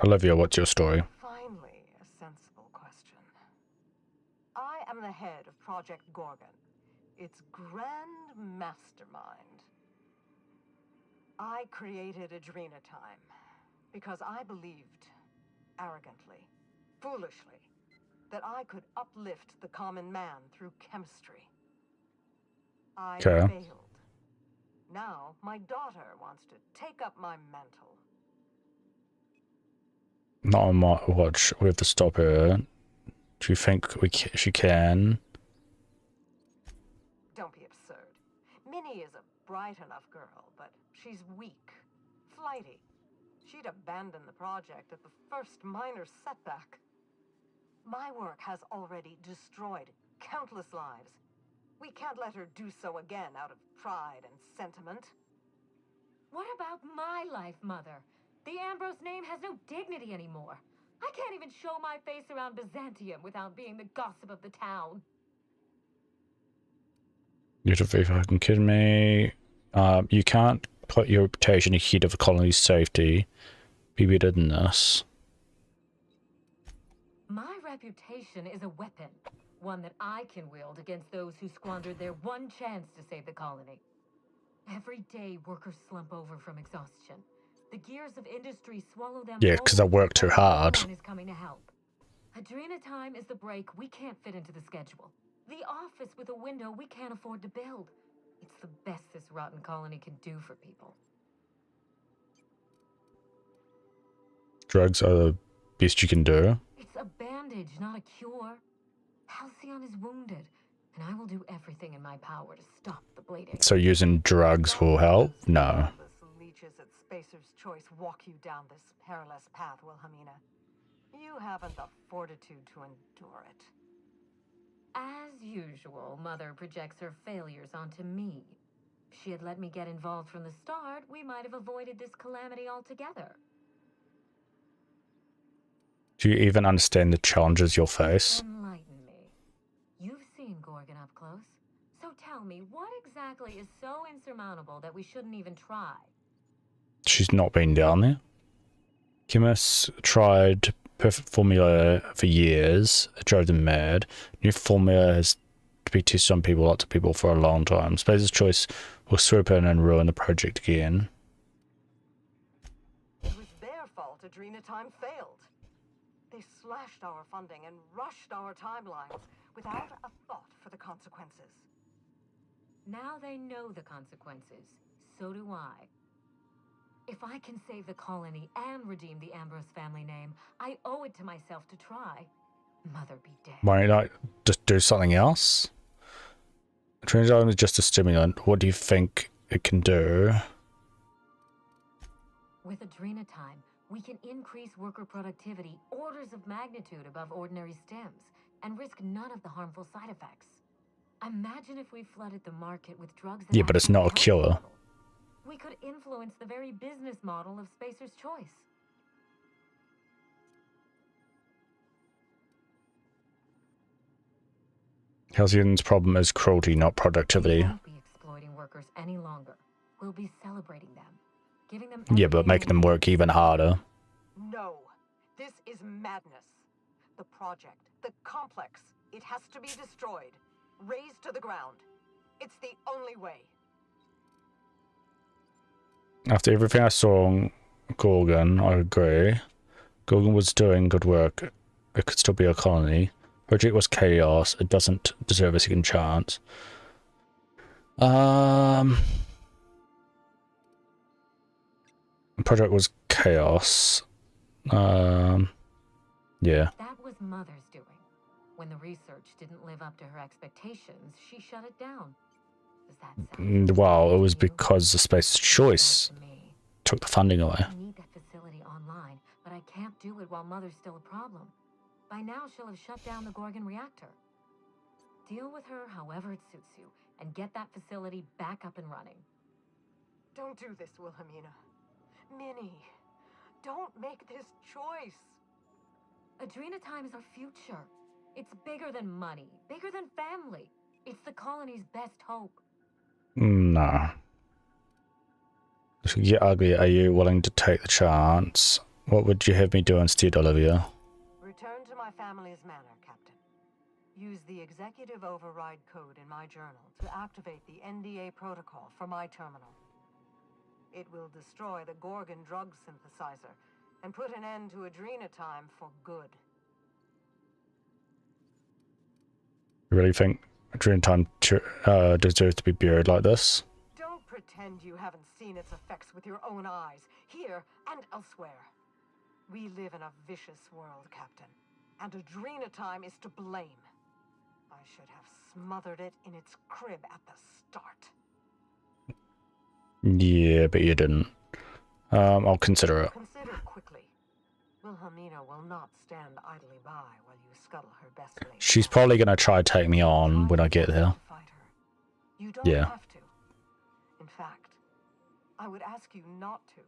Olivia, what's your story? Finally, a sensible question. I am the head of Project Gorgon, its grand mastermind. I created Adrenatime because I believed, arrogantly, foolishly, that I could uplift the common man through chemistry. I failed. Now, my daughter wants to take up my mantle. Not on my watch. We have to stop her. Do you think she can? Don't be absurd. Minnie is a bright enough girl, but she's weak, flighty. She'd abandon the project at the first minor setback. My work has already destroyed countless lives. We can't let her do so again out of pride and sentiment. What about my life, Mother? The Ambrose name has no dignity anymore. I can't even show my face around Byzantium without being the gossip of the town. You're fucking kidding me. You can't put your reputation ahead of the colony's safety. Be better than this. My reputation is a weapon, one that I can wield against those who squandered their one chance to save the colony. Every day, workers slump over from exhaustion. The gears of industry swallow them. Yeah, because I work too hard. Is coming to help. Adrenatime is the break we can't fit into the schedule. The office with a window we can't afford to build. It's the best this rotten colony can do for people. Drugs are the best you can do. It's a bandage, not a cure. Halcyon is wounded, and I will do everything in my power to stop the bleeding. So using drugs will help? No. Leeches at Spacer's Choice walk you down this perilous path, Wilhelmina. You haven't the fortitude to endure it. As usual, Mother projects her failures onto me. If she had let me get involved from the start, we might have avoided this calamity altogether. Do you even understand the challenges you'll face? Enlighten me. You've seen Gorgon up close. So tell me, what exactly is so insurmountable that we shouldn't even try? She's not been down there. Chemists tried perfect formula for years. It drove them mad. New formula has to be tested on people, lots of people, for a long time. Spacer's Choice will swoop in and ruin the project again. It was their fault Adrenatime failed. They slashed our funding and rushed our timelines without a thought for the consequences. Now they know the consequences. So do I. If I can save the colony and redeem the Ambrose family name, I owe it to myself to try. Mother be dead. Why don't you like just do something else? Adrenaline is just a stimulant. What do you think it can do? With Adrenatime, we can increase worker productivity orders of magnitude above ordinary stims and risk none of the harmful side effects. Imagine if we flooded the market with drugs that... Yeah, but it's not a cure. We could influence the very business model of Spacer's Choice. Halcyon's problem is cruelty, not productivity. We won't be exploiting workers any longer. We'll be celebrating them, giving them... Yeah, but making them work even harder. No, this is madness. The project, the complex, it has to be destroyed, razed to the ground. It's the only way. After everything I saw on Gorgon, I agree. Gorgon was doing good work. It could still be a colony. Project was chaos. It doesn't deserve a second chance. Project was chaos. Yeah. That was Mother's doing. When the research didn't live up to her expectations, she shut it down. Does that sound Well, it was to you? because the Space's Choice To me. took the funding away. I need that facility online, but I can't do it while Mother's still a problem. By now, she'll have shut down the Gorgon reactor. Deal with her however it suits you, and get that facility back up and running. Don't do this, Wilhelmina. Minnie, don't make this choice. Adrena Time is our future. It's bigger than money, bigger than family. It's the colony's best hope. Nah. If you get ugly, are you willing to take the chance? What would you have me do instead, Olivia? Return to my family's manor, Captain. Use the executive override code in my journal to activate the NDA protocol for my terminal. It will destroy the Gorgon drug synthesizer and put an end to Adrena Time for good. You really think Adrena Time deserves to be buried like this? Don't pretend you haven't seen its effects with your own eyes, here and elsewhere. We live in a vicious world, Captain, and Adrena Time is to blame. I should have smothered it in its crib at the start. Yeah, but you didn't. I'll consider it. Consider quickly. Wilhelmina will not stand idly by while you scuttle her best laid She's plans. probably going to try to take me on when I get there. Fight her. You don't Yeah. have to. In fact, I would ask you not to.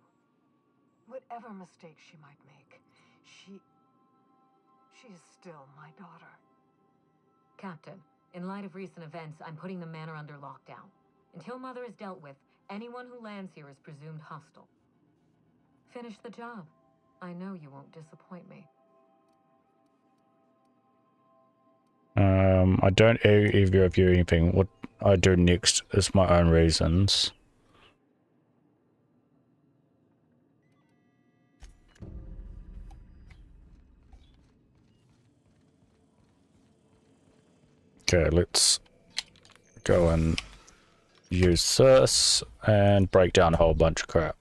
Whatever mistake she might make, she is still my daughter. Captain, in light of recent events, I'm putting the manor under lockdown. Until Mother is dealt with, anyone who lands here is presumed hostile. Finish the job. I know you won't disappoint me. I don't owe either of you anything. What I do next is my own reasons. Okay, let's go and use this and break down a whole bunch of crap.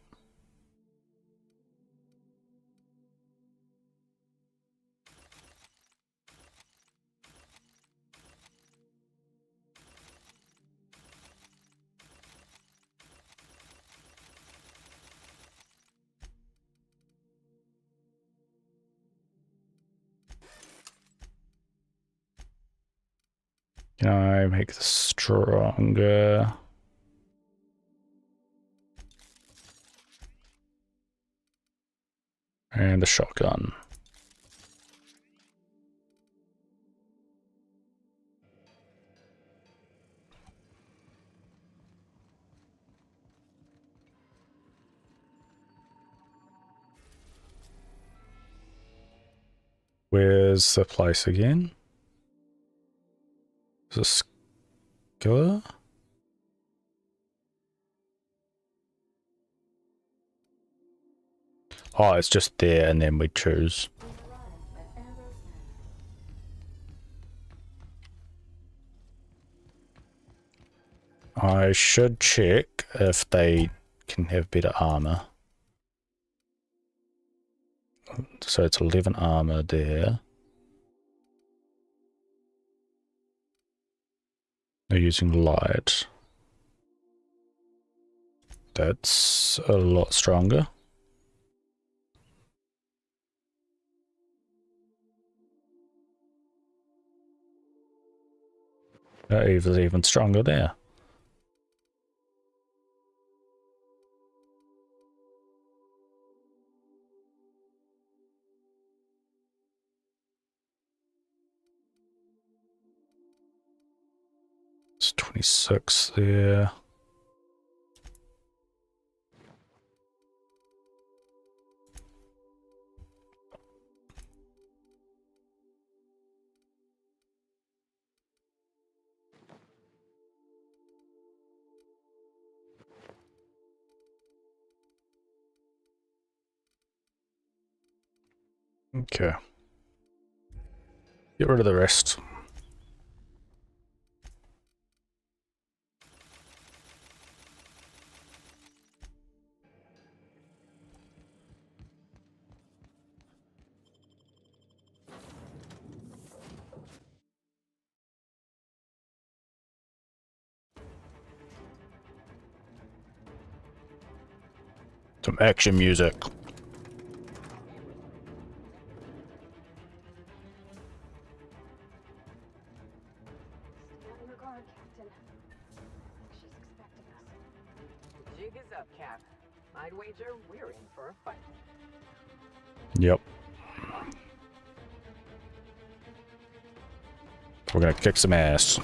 Can I make this stronger? And the shotgun. Where's the place again? Is this Skiller? Oh, it's just there and then we choose. I should check if they can have better armor. So it's 11 armor there. They're using light. That's a lot stronger. That is even stronger there. It's 26 there. Okay. Get rid of the rest. Some action music. Stand on your guard, Captain. I think she's expecting us. The jig is up, Cap. I'd wager we're in for a fight. Yep. We're gonna kick some ass.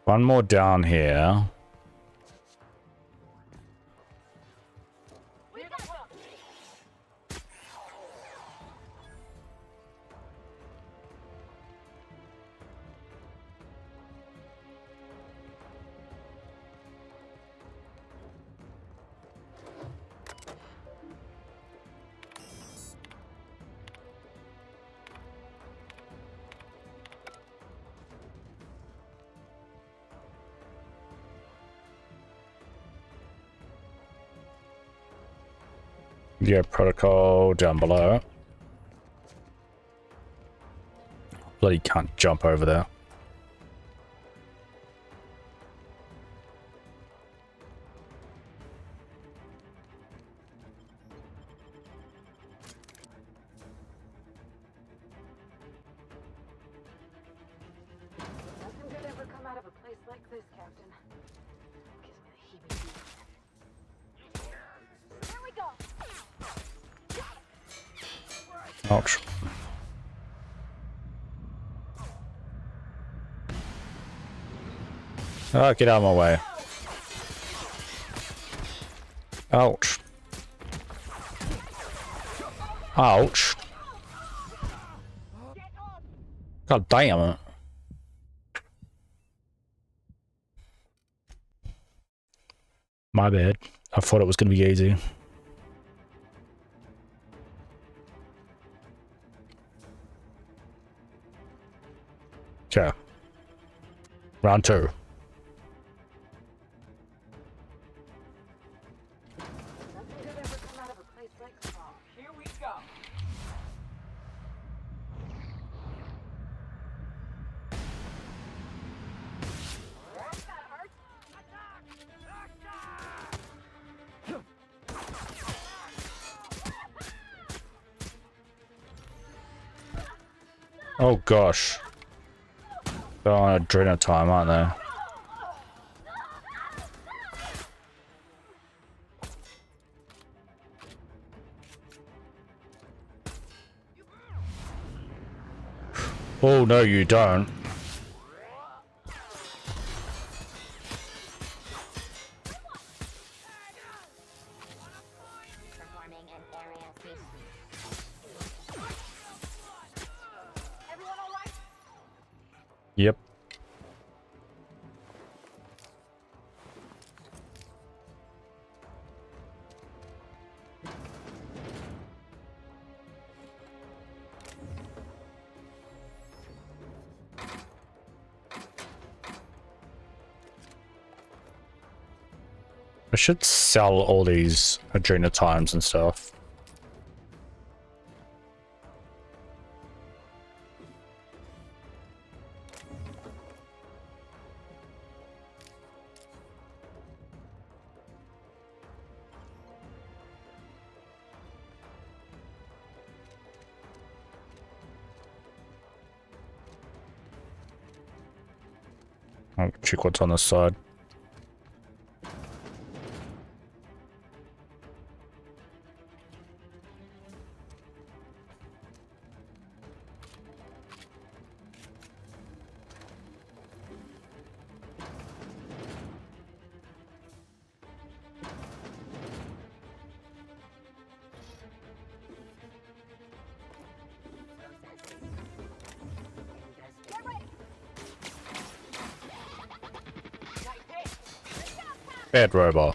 One more down here. Yeah, protocol down below. Bloody can't jump over there. Nothing good ever come out of a place like this, Captain. Gives me the heebie-jeebies. Here we go! Ouch. Oh, get out of my way. Ouch. Ouch. God damn it. My bad. I thought it was going to be easy. Okay. Round two. Nothing good ever come out of a place like this. Here we go. Oh gosh. They're on adrenaline time, aren't they? Oh no, you don't. Performing an area station. Everyone all right? Yep. I should sell all these adrenal times and stuff. I'll check what's on this side. Bad robot.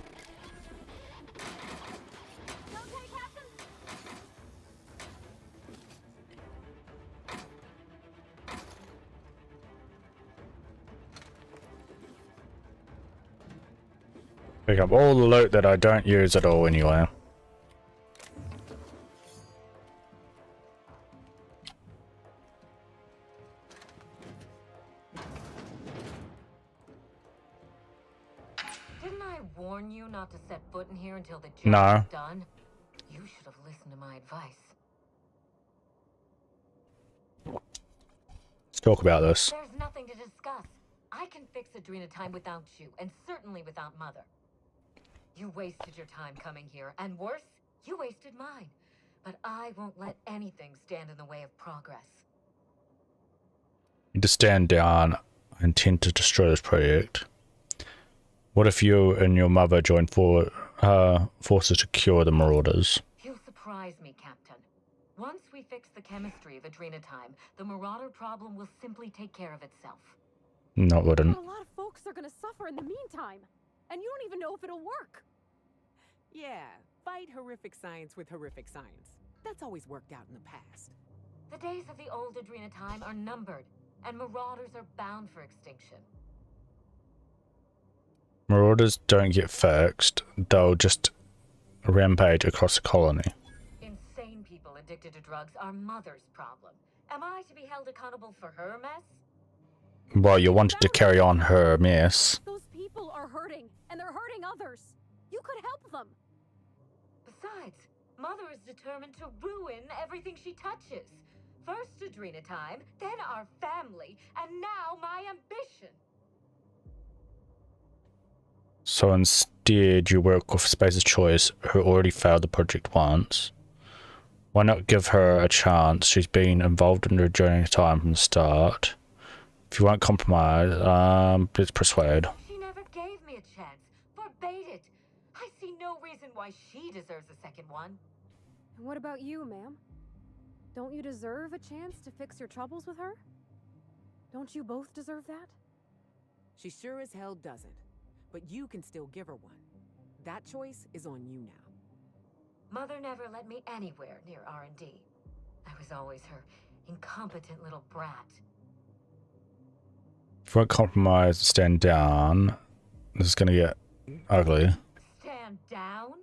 Pick up all the loot that I don't use at all anyway. Didn't I warn you not to set foot in here until the job No. is done? You should have listened to my advice. Let's talk about this. There's nothing to discuss. I can fix Adrena time without you, and certainly without Mother. You wasted your time coming here, and worse, you wasted mine. But I won't let anything stand in the way of progress. You just stand down. I intend to destroy this project. What if you and your mother join forces to cure the Marauders? You surprise me, Captain. Once we fix the chemistry of Adrena time, the Marauder problem will simply take care of itself. No, it wouldn't. But a lot of folks are gonna suffer in the meantime, and you don't even know if it'll work. Yeah, fight horrific science with horrific science. That's always worked out in the past. The days of the old Adrena time are numbered, and Marauders are bound for extinction. Marauders don't get fixed. They'll just rampage across the colony. Insane people addicted to drugs are Mother's problem. Am I to be held accountable for her mess? Well, you wanted to carry on her mess. Those people are hurting, and they're hurting others. You could help them. Besides, Mother is determined to ruin everything she touches. First Adrena time, then our family, and now my ambition. So instead, you work with Space's Choice, who already failed the project once. Why not give her a chance? She's been involved in her journey time from the start. If you won't compromise, let's persuade. She never gave me a chance. Forbade it. I see no reason why she deserves a second one. And what about you, ma'am? Don't you deserve a chance to fix your troubles with her? Don't you both deserve that? She sure as hell doesn't. But you can still give her one. That choice is on you now. Mother never let me anywhere near R&D. I was always her incompetent little brat. If you won't compromise, stand down. This is gonna get ugly. Stand down?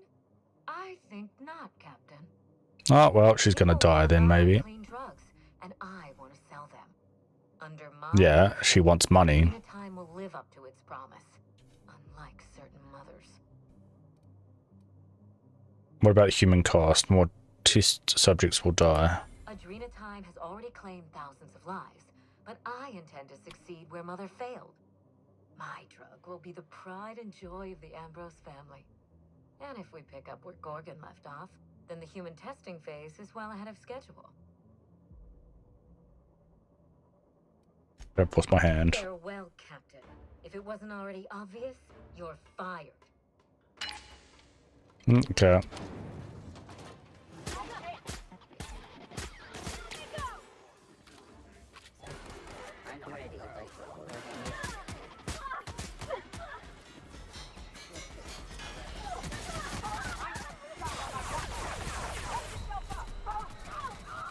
I think not, Captain. Oh, well, she's gonna die then, maybe. Clean drugs, and I want to sell them. Under my Yeah, she wants money. Adrena time will live up to its promise, unlike certain mothers. What about human cost? More test subjects will die. Adrena time has already claimed thousands of lives, but I intend to succeed where Mother failed. My drug will be the pride and joy of the Ambrose family. And if we pick up where Gorgon left off, then the human testing phase is well ahead of schedule. Don't force my hand. Farewell, Captain. If it wasn't already obvious, you're fired. Okay.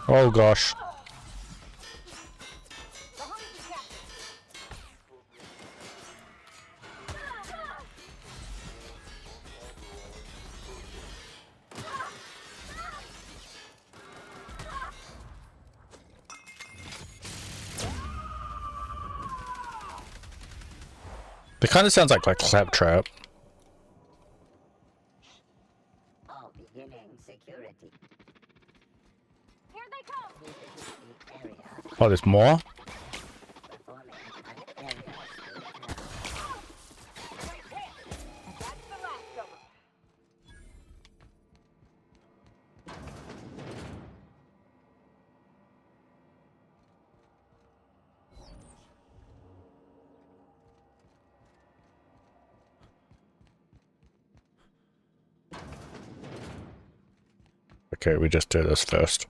Oh gosh. It kind of sounds like Claptrap. All beginning security. Here they come. Area Oh, there's more? performing an area Okay, we just do this first.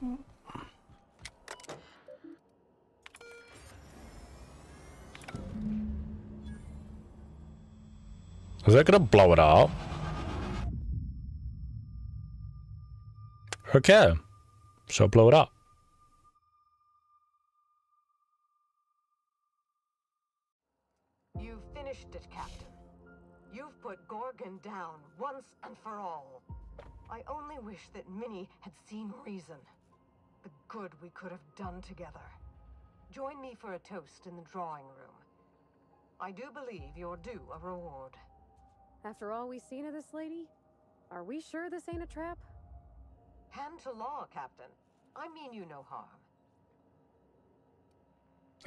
Is that gonna blow it up? Okay. So blow it up. You've finished it, Captain. You've put Gorgon down once and for all. I only wish that Minnie had seen reason. The good we could have done together. Join me for a toast in the drawing room. I do believe you're due a reward. After all we've seen of this lady, are we sure this ain't a trap? Hand to law, Captain. I mean you no harm.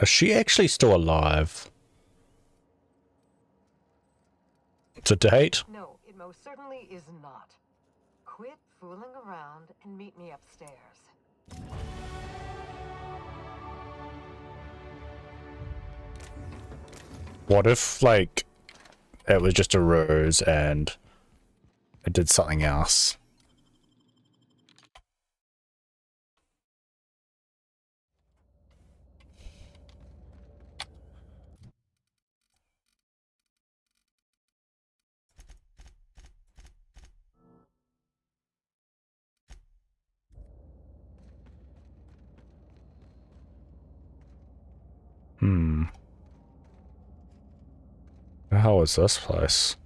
Is she actually still alive? To date? No, it most certainly is not. Quit fooling around and meet me upstairs. What if, like, it was just a ruse and it did something else? The hell is this place?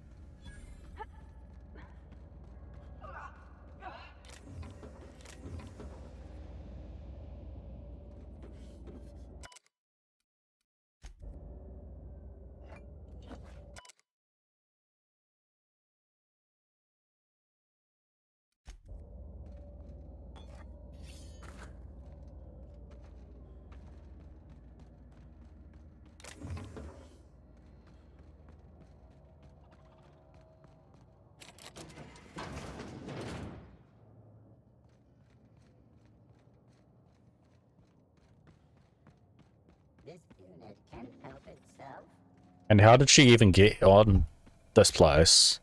This unit can't help itself. And how did she even get on this place?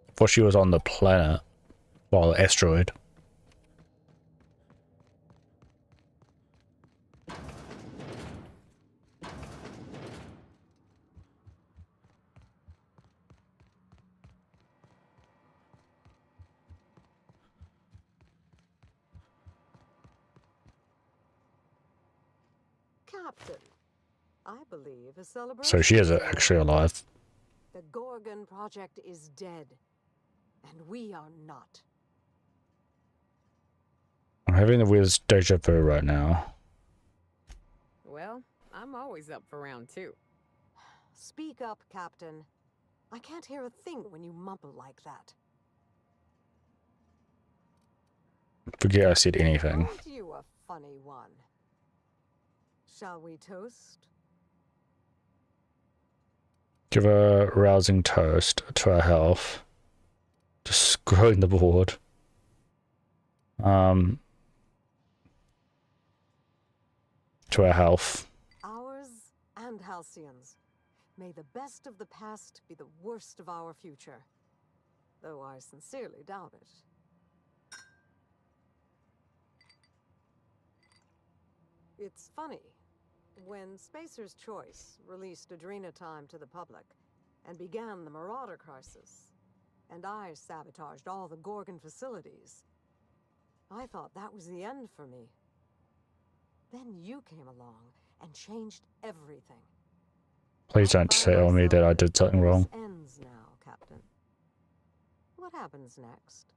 Before she was on the planet. Well, the asteroid. Captain, I believe a celebration. So she is actually alive. The Gorgon project is dead, and we are not. I'm having the weirdest deja vu right now. Well, I'm always up for round two. Speak up, Captain. I can't hear a thing when you mumble like that. Forget I said anything. Aren't you a funny one? Shall we toast? Give a rousing toast to our health. Just screwing the board. To our health. Ours and Halcyon's. May the best of the past be the worst of our future. Though I sincerely doubt it. It's funny. When Spacer's Choice released Adrena Time to the public and began the Marauder crisis, and I sabotaged all the Gorgon facilities, I thought that was the end for me. Then you came along and changed everything. Please don't tell me that I did something wrong. Ends now, Captain. What happens next?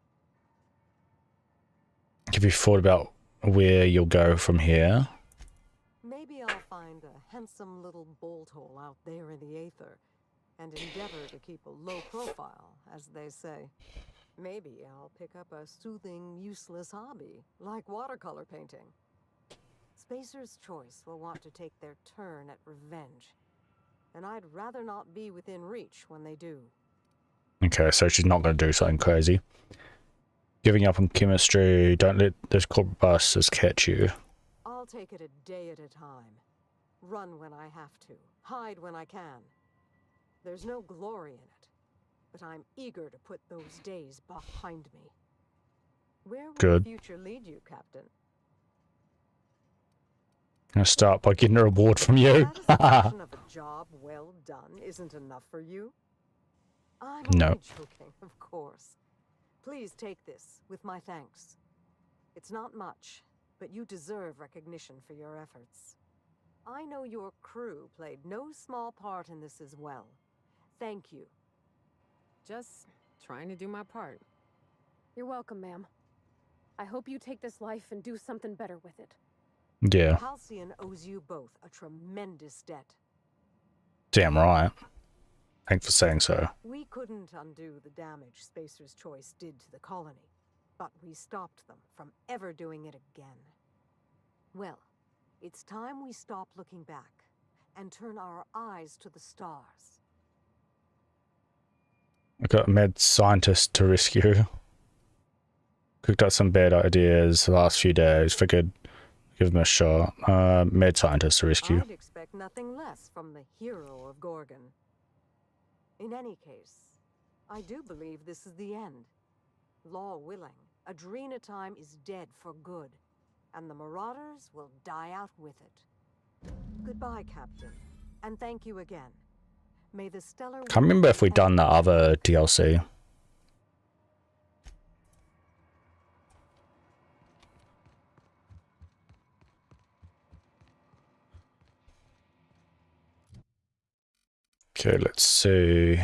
Have you thought about where you'll go from here? Maybe I'll find a handsome little bolt hole out there in the aether and endeavor to keep a low profile, as they say. Maybe I'll pick up a soothing, useless hobby, like watercolor painting. Spacer's Choice will want to take their turn at revenge, and I'd rather not be within reach when they do. Okay, so she's not going to do something crazy. Giving up on chemistry, don't let this corporate bastards catch you. I'll take it a day at a time. Run when I have to, hide when I can. There's no glory in it, but I'm eager to put those days behind me. Where will the future lead you, Captain? gonna start by getting a reward from you. Satisfaction of a job well done isn't enough for you? I'm No. only joking, of course. Please take this with my thanks. It's not much, but you deserve recognition for your efforts. I know your crew played no small part in this as well. Thank you. Just trying to do my part. You're welcome, ma'am. I hope you take this life and do something better with it. Yeah, Halcyon owes you both a tremendous debt. damn right. Thanks for saying so. We couldn't undo the damage Spacer's Choice did to the colony, but we stopped them from ever doing it again. Well, it's time we stop looking back and turn our eyes to the stars. I got a mad scientist to rescue. Cooked up some bad ideas the last few days. Figured give him a shot. Mad scientist to rescue. I'd expect nothing less from the hero of Gorgon. In any case, I do believe this is the end. Law willing, Adrena Time is dead for good, and the Marauders will die out with it. Goodbye, Captain, and thank you again. May the stellar... Can't remember if we'd done the other DLC. Okay, let's see.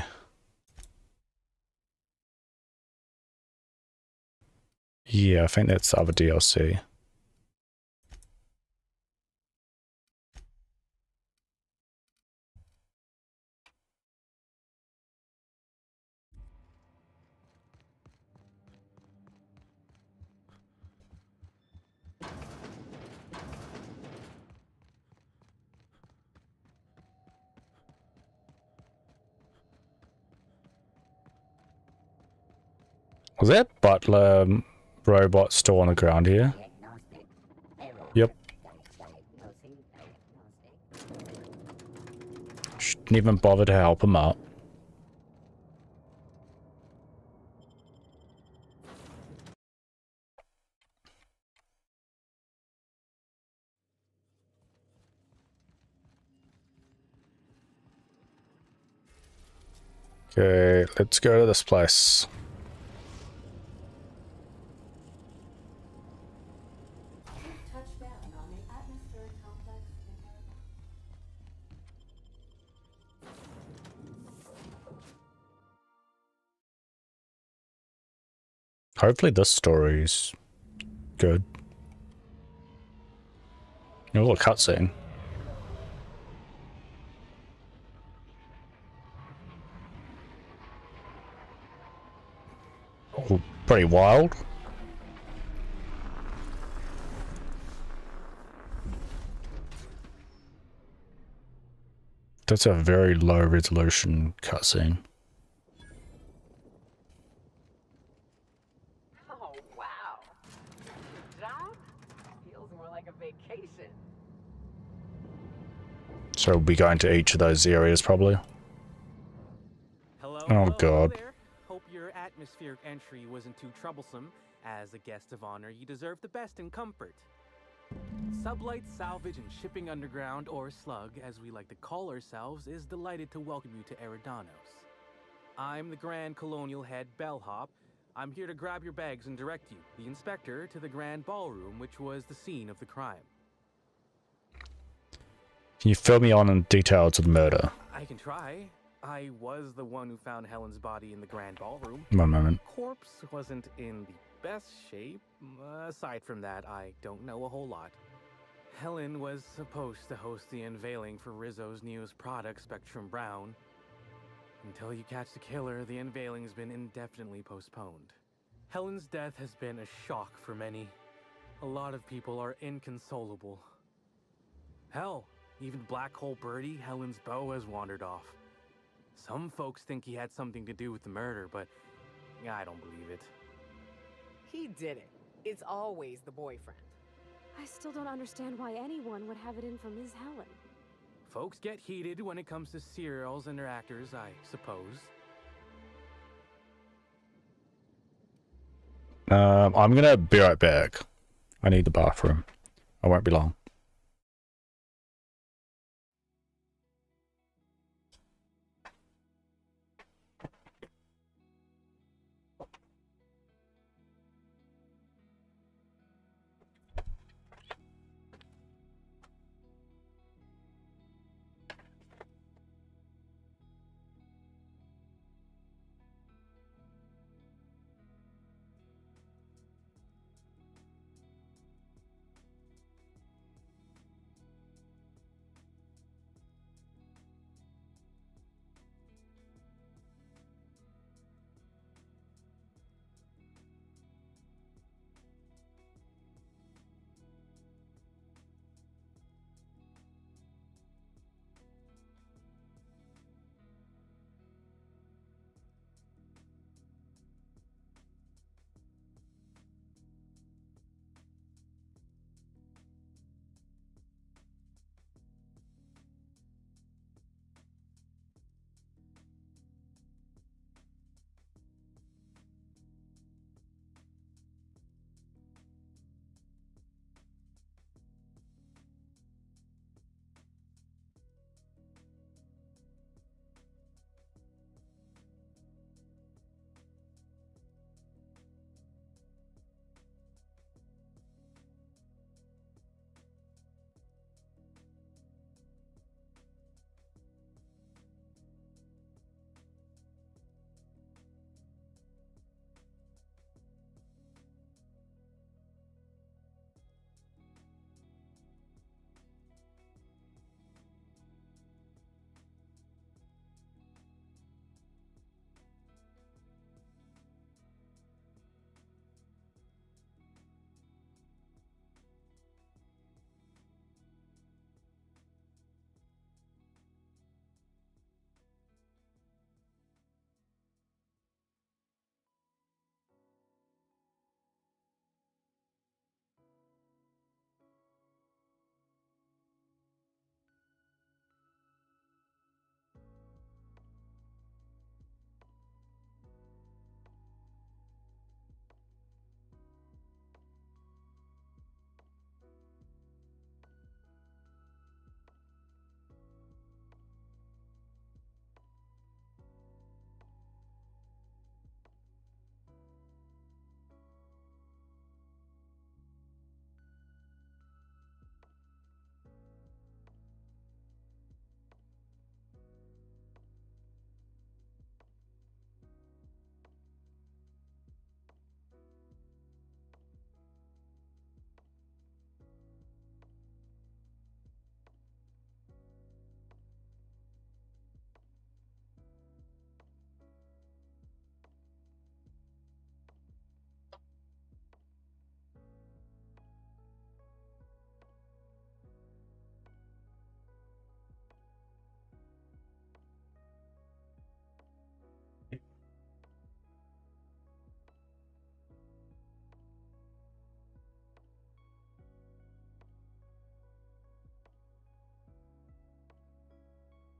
Yeah, I think that's the other DLC. Was that butler robot still on the ground here? Yep. Didn't even bother to help him up. Okay, let's go to this place. Touchdown on the atmospheric complex in Paragon. Hopefully this story's good. A little cutscene. Oh, pretty wild. That's a very low resolution cutscene. Oh, wow. Job? Feels more like a vacation. So we'll be going to each of those areas probably. Hello, Oh, hello, God. hello there. Hope your atmospheric entry wasn't too troublesome. As a guest of honor, you deserve the best in comfort. Sublight Salvage and Shipping Underground, or Slug, as we like to call ourselves, is delighted to welcome you to Eridanos. I'm the Grand Colonial Head Bellhop. I'm here to grab your bags and direct you, the Inspector, to the Grand Ballroom, which was the scene of the crime. Can you fill me on details of the murder? I can try. I was the one who found Helen's body in the Grand Ballroom. One moment. Corpse wasn't in the best shape. Aside from that, I don't know a whole lot. Helen was supposed to host the unveiling for Rizzo's newest product, Spectrum Brown. Until you catch the killer, the unveiling's been indefinitely postponed. Helen's death has been a shock for many. A lot of people are inconsolable. Hell, even Black Hole Birdie, Helen's beau, has wandered off. Some folks think he had something to do with the murder, but I don't believe it. He did it. It's always the boyfriend. I still don't understand why anyone would have it in for Ms. Helen. Folks get heated when it comes to serials and their actors, I suppose. I'm gonna be right back. I need the bathroom. I won't be long.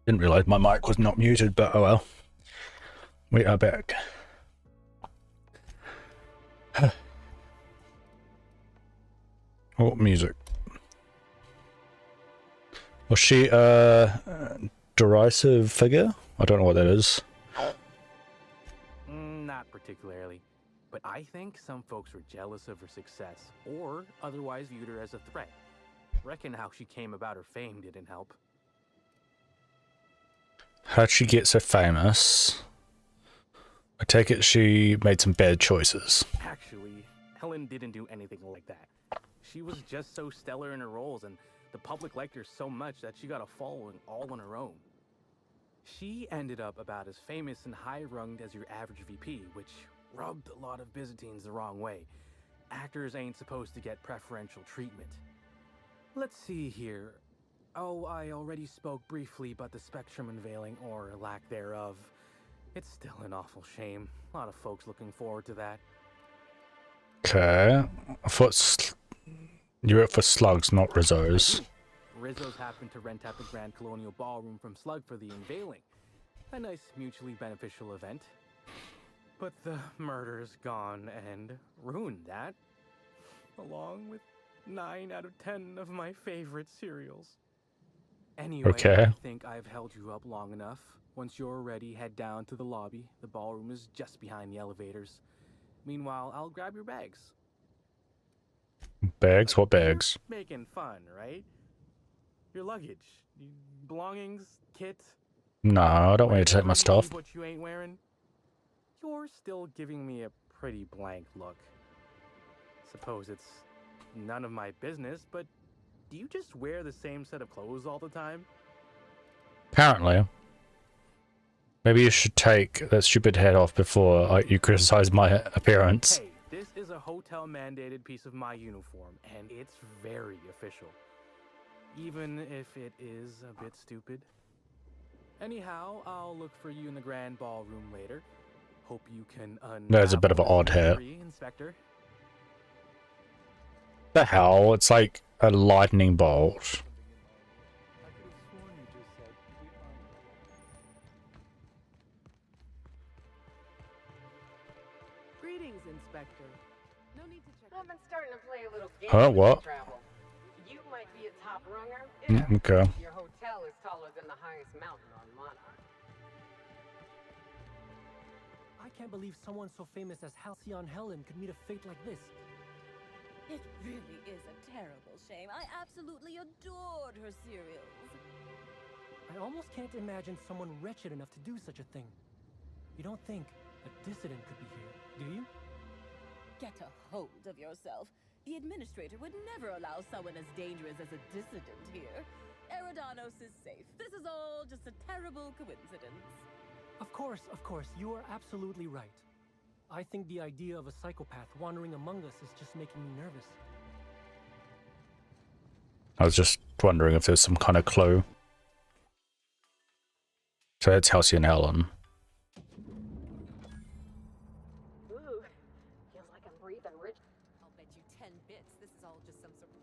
Didn't realize my mic was not muted, but oh well. We are back. Oh, music. Was she a derisive figure? I don't know what that is. Not particularly, but I think some folks were jealous of her success, or otherwise viewed her as a threat. Reckon how she came about her fame didn't help. How'd she get so famous? I take it she made some bad choices. Actually, Helen didn't do anything like that. She was just so stellar in her roles, and the public liked her so much that she got a following all on her own. She ended up about as famous and high-runged as your average VP, which rubbed a lot of Byzantines the wrong way. Actors ain't supposed to get preferential treatment. Let's see here. Oh, I already spoke briefly about the Spectrum unveiling, or lack thereof. It's still an awful shame. A lot of folks looking forward to that. Okay. I thought you were for slugs, not Rizzo's. Rizzo's happened to rent out the Grand Colonial Ballroom from Slug for the unveiling. A nice mutually beneficial event. But the murder's gone and ruined that. Along with 9 out of 10 of my favorite cereals. Anyway, okay. I think I've held you up long enough. Once you're ready, head down to the lobby. The ballroom is just behind the elevators. Meanwhile, I'll grab your bags. Bags? What bags? You're making fun, right? Your luggage, belongings, kit. No, I don't want you to take my stuff. What you ain't wearing? You're still giving me a pretty blank look. Suppose it's none of my business, but do you just wear the same set of clothes all the time? Apparently. Maybe you should take that stupid hat off before you criticize my appearance. Hey, this is a hotel-mandated piece of my uniform, and it's very official. Even if it is a bit stupid. Anyhow, I'll look for you in the grand ballroom later. Hope you can That's a bit of an odd hat. Inspector. The hell? It's like a lightning bolt. Greetings, Inspector. No need to check. I've been starting to play a little game. Huh? What? Travel. You might be a top runger. Okay. Your hotel is taller than the highest mountain on Monarch. I can't believe someone so famous as Halcyon Helen could meet a fate like this. It really is a terrible shame. I absolutely adored her cereals. I almost can't imagine someone wretched enough to do such a thing. You don't think a dissident could be here, do you? Get a hold of yourself. The administrator would never allow someone as dangerous as a dissident here. Eridanos is safe. This is all just a terrible coincidence. Of course, you are absolutely right. I think the idea of a psychopath wandering among us is just making me nervous. I was just wondering if there's some kind of clue. So that's Halcyon Helen. Ooh, feels like I'm breathing rich. I'll bet you 10 bits this is all just some sort of...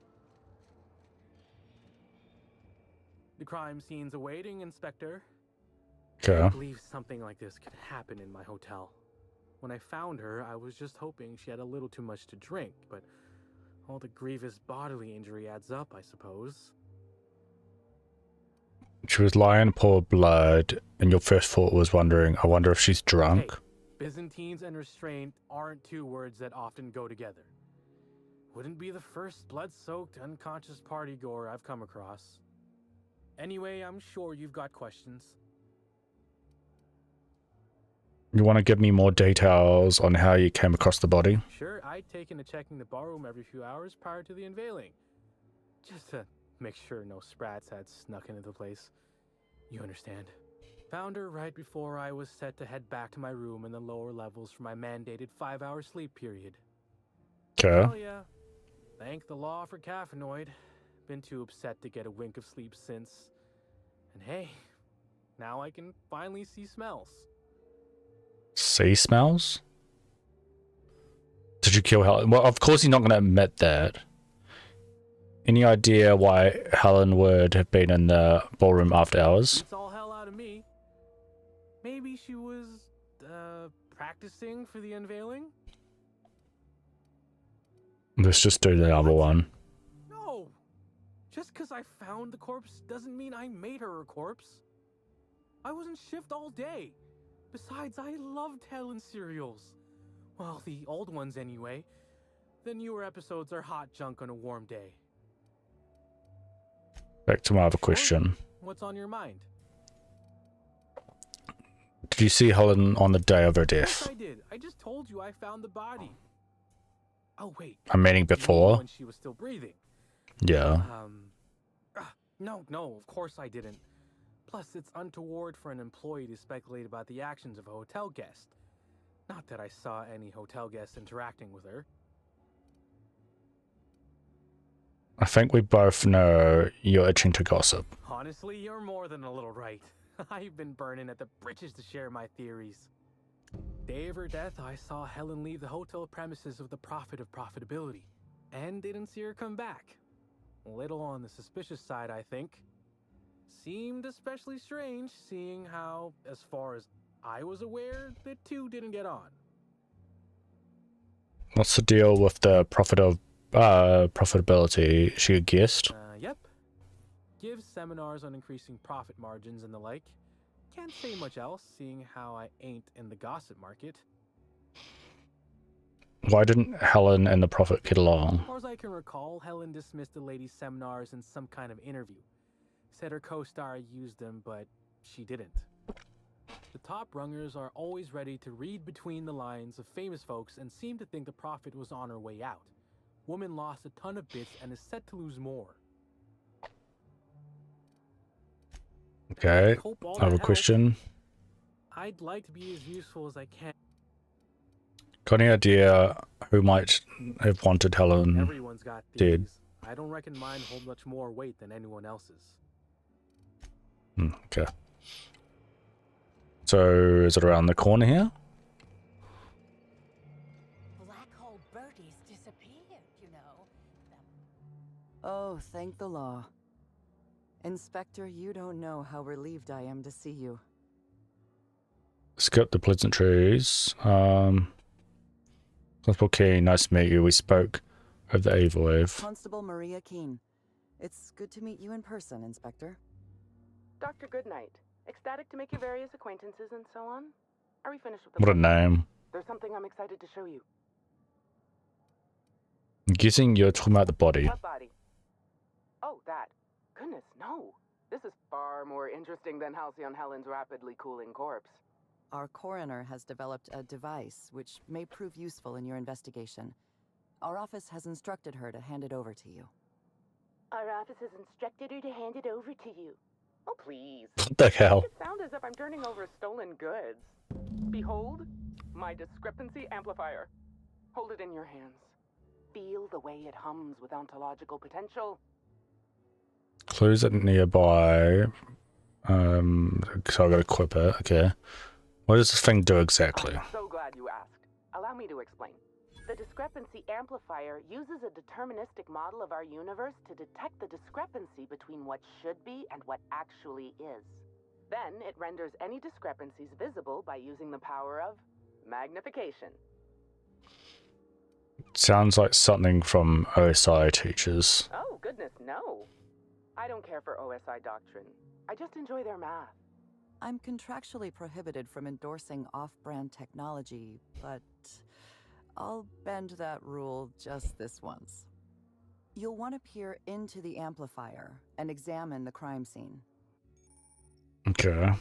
The crime scene's awaiting, Inspector. Okay. I can't believe something like this could happen in my hotel. When I found her, I was just hoping she had a little too much to drink, but all the grievous bodily injury adds up, I suppose. She was lying in a pool of blood, and your first thought was wondering, I wonder if she's drunk. Hey, Byzantines and restraint aren't two words that often go together. Wouldn't be the first blood-soaked, unconscious party-goer I've come across. Anyway, I'm sure you've got questions. You want to give me more details on how you came across the body? Sure, I'd taken to checking the ballroom every few hours prior to the unveiling. Just to make sure no sprats had snuck into the place. You understand. Found her right before I was set to head back to my room in the lower levels for my mandated 5-hour sleep period. Okay. Oh yeah. Thank the law for caffeinoid. Been too upset to get a wink of sleep since. And hey, now I can finally see smells. See smells? Did you kill Helen? Well, of course he's not going to admit that. Any idea why Helen would have been in the ballroom after hours? It's all hell maybe she was, practicing for the unveiling? Let's just do the other one. No! Just because I found the corpse doesn't mean I made her a corpse. I was in shift all day. Besides, I loved Helen serials. Well, the old ones anyway. The newer episodes are hot junk on a warm day. Back to my other question. What's on your mind? Did you see Helen on the day of her Yes, death? I did. I just told you I found the body. Oh, wait. I'm meaning before. When she was still breathing. Yeah. No, of course I didn't. Plus, it's untoward for an employee to speculate about the actions of a hotel guest. Not that I saw any hotel guests interacting with her. I think we both know you're itching to gossip. Honestly, you're more than a little right. I've been burning at the britches to share my theories. Day of her death, I saw Helen leave the hotel premises with the profit of profitability, and didn't see her come back. A little on the suspicious side, I think. Seemed especially strange, seeing how, as far as I was aware, the two didn't get on. What's the deal with the profitability? She a guest? Yep. Gives seminars on increasing profit margins and the like. Can't say much else, seeing how I ain't in the gossip market. Why didn't Helen and the prophet get along? As far as I can recall, Helen dismissed the lady's seminars in some kind of interview. Said her co-star used them, but she didn't. The top rungers are always ready to read between the lines of famous folks and seem to think the prophet was on her way out. Woman lost a ton of bits and is set to lose more. Okay, I have a question. I'd like to be as useful as I can. Got any idea who might have wanted Helen Everyone's got dead? I don't reckon mine hold much more weight than anyone else's. Okay. So, is it around the corner here? Black hole birdies disappeared, you know. Oh, thank the law. Inspector, you don't know how relieved I am to see you. Skip the pleasantries. Constable Keene, nice to meet you. We spoke over the A-Wave. Constable Maria Keene. It's good to meet you in person, Inspector. Dr. Goodnight. Ecstatic to make your various acquaintances and so on. Are we finished with the What a name. There's something I'm excited to show you. I'm guessing you're talking about the body. What body? Oh, that. Goodness, no. This is far more interesting than Halcyon Helen's rapidly cooling corpse. Our coroner has developed a device which may prove useful in your investigation. Our office has instructed her to hand it over to you. Our office has instructed her to hand it over to you. Oh, please. What the hell? It sounds as if I'm turning over stolen goods. Behold, my discrepancy amplifier. Hold it in your hands. Feel the way it hums with ontological potential. Clues are nearby. So I gotta equip it. Okay. What does this thing do exactly? I'm so glad you asked. Allow me to explain. The discrepancy amplifier uses a deterministic model of our universe to detect the discrepancy between what should be and what actually is. Then it renders any discrepancies visible by using the power of magnification. Sounds like something from OSI teachers. Oh, goodness, no. I don't care for OSI doctrine. I just enjoy their math. I'm contractually prohibited from endorsing off-brand technology, but I'll bend that rule just this once. You'll want to peer into the amplifier and examine the crime scene. Okay.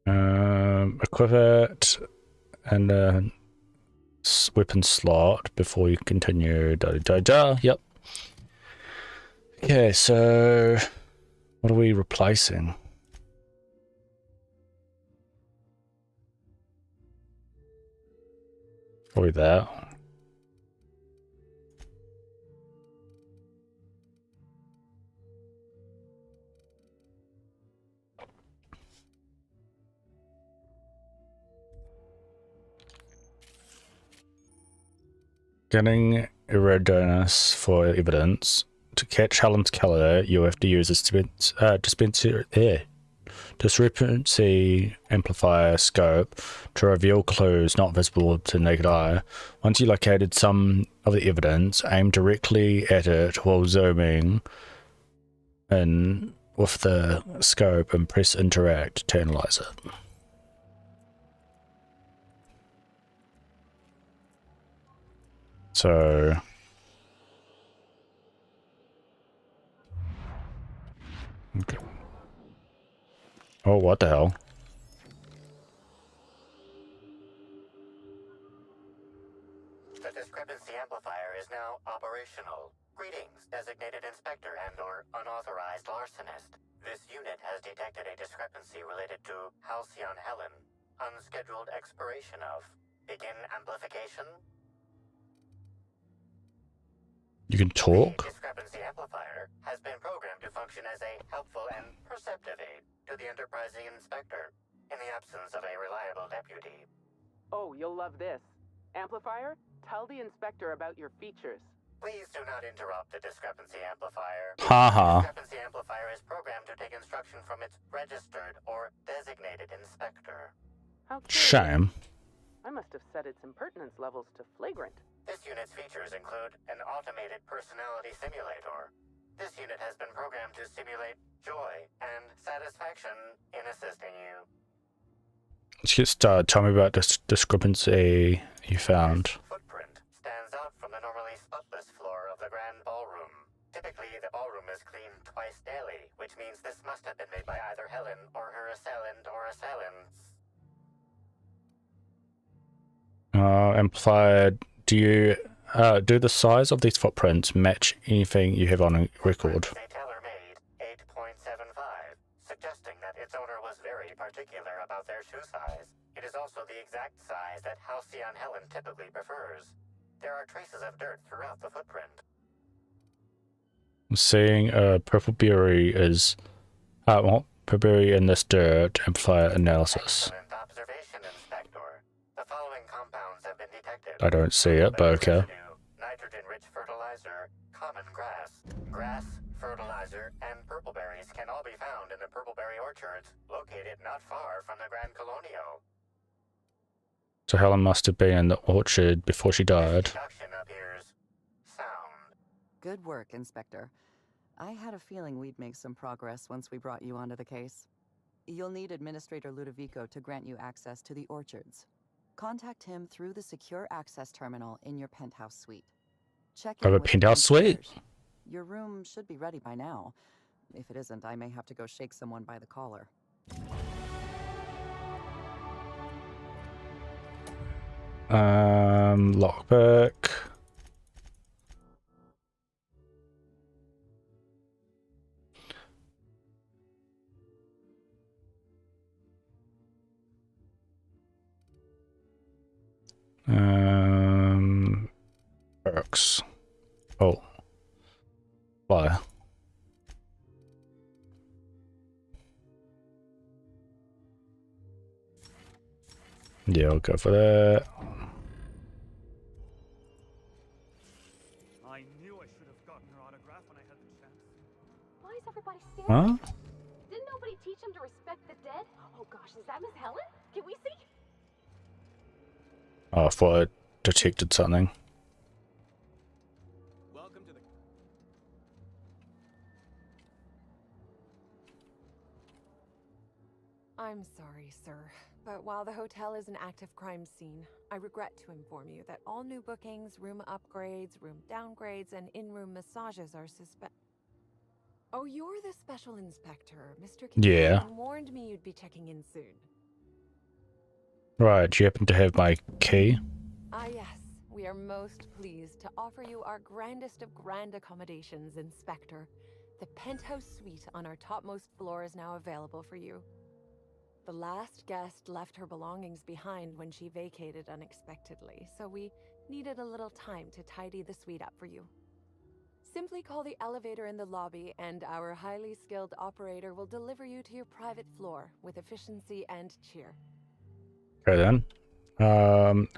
Equip it and weapon slot before you continue. Yep. Okay, so what are we replacing? Probably that. Getting Iridanus for evidence. To catch Helen's killer, you have to use a dispenser. discrepancy amplifier scope to reveal clues not visible to naked eye. Once you located some of the evidence, aim directly at it while zooming in with the scope and press interact to analyze it. So okay. Oh, what the hell? The discrepancy amplifier is now operational. Greetings, designated inspector and/or unauthorized larcenist. This unit has detected a discrepancy related to Halcyon Helen. Unscheduled expiration of. Begin amplification. You can talk? The discrepancy amplifier has been programmed to function as a helpful and perceptive aid to the enterprising inspector in the absence of a reliable deputy. Oh, you'll love this. Amplifier, tell the inspector about your features. Please do not interrupt the discrepancy amplifier. Haha. The discrepancy amplifier is programmed to take instruction from its registered or designated inspector. How curious. Shame. I must have set its impertinence levels to flagrant. This unit's features include an automated personality simulator. This unit has been programmed to simulate joy and satisfaction in assisting you. Let's get started. Tell me about this discrepancy you found. This footprint stands out from the normally spotless floor of the grand ballroom. Typically, the ballroom is cleaned twice daily, which means this must have been made by either Helen or her assailant or assailants. Amplified. Do the size of these footprints match anything you have on record? A tailor-made 8.75, suggesting that its owner was very particular about their shoe size. It is also the exact size that Halcyon Helen typically prefers. There are traces of dirt throughout the footprint. I'm seeing a purple berry is purple berry in this dirt. Amplifier analysis. Excellent observation, Inspector. The following compounds have been detected. I don't see it, but okay. Nitrogen-rich fertilizer, common grass, fertilizer, and purpleberries can all be found in the purpleberry orchards located not far from the Grand Colonial. So Helen must have been in the orchard before she died. Deduction appears sound. Good work, Inspector. I had a feeling we'd make some progress once we brought you onto the case. You'll need Administrator Ludovico to grant you access to the orchards. Contact him through the secure access terminal in your penthouse suite. Check in I have a with penthouse suite? concierge. Your room should be ready by now. If it isn't, I may have to go shake someone by the collar. Lockpick. Perks. Oh. Why? Yeah, I'll go for that. I knew I should have gotten her autograph when I had the chance. Why is everybody staring? Huh? Didn't nobody teach him to respect the dead? Oh gosh, is that Miss Helen? Can we see? Oh, I thought I detected something. Welcome to the... I'm sorry, sir, but while the hotel is an active crime scene, I regret to inform you that all new bookings, room upgrades, room downgrades, and in-room massages are Oh, you're the special inspector. Mr. Yeah. Kincaid warned me you'd be checking in soon. Right, do you happen to have my key? Ah, yes. We are most pleased to offer you our grandest of grand accommodations, Inspector. The penthouse suite on our topmost floor is now available for you. The last guest left her belongings behind when she vacated unexpectedly, so we needed a little time to tidy the suite up for you. Simply call the elevator in the lobby, and our highly skilled operator will deliver you to your private floor with efficiency and cheer. Okay then.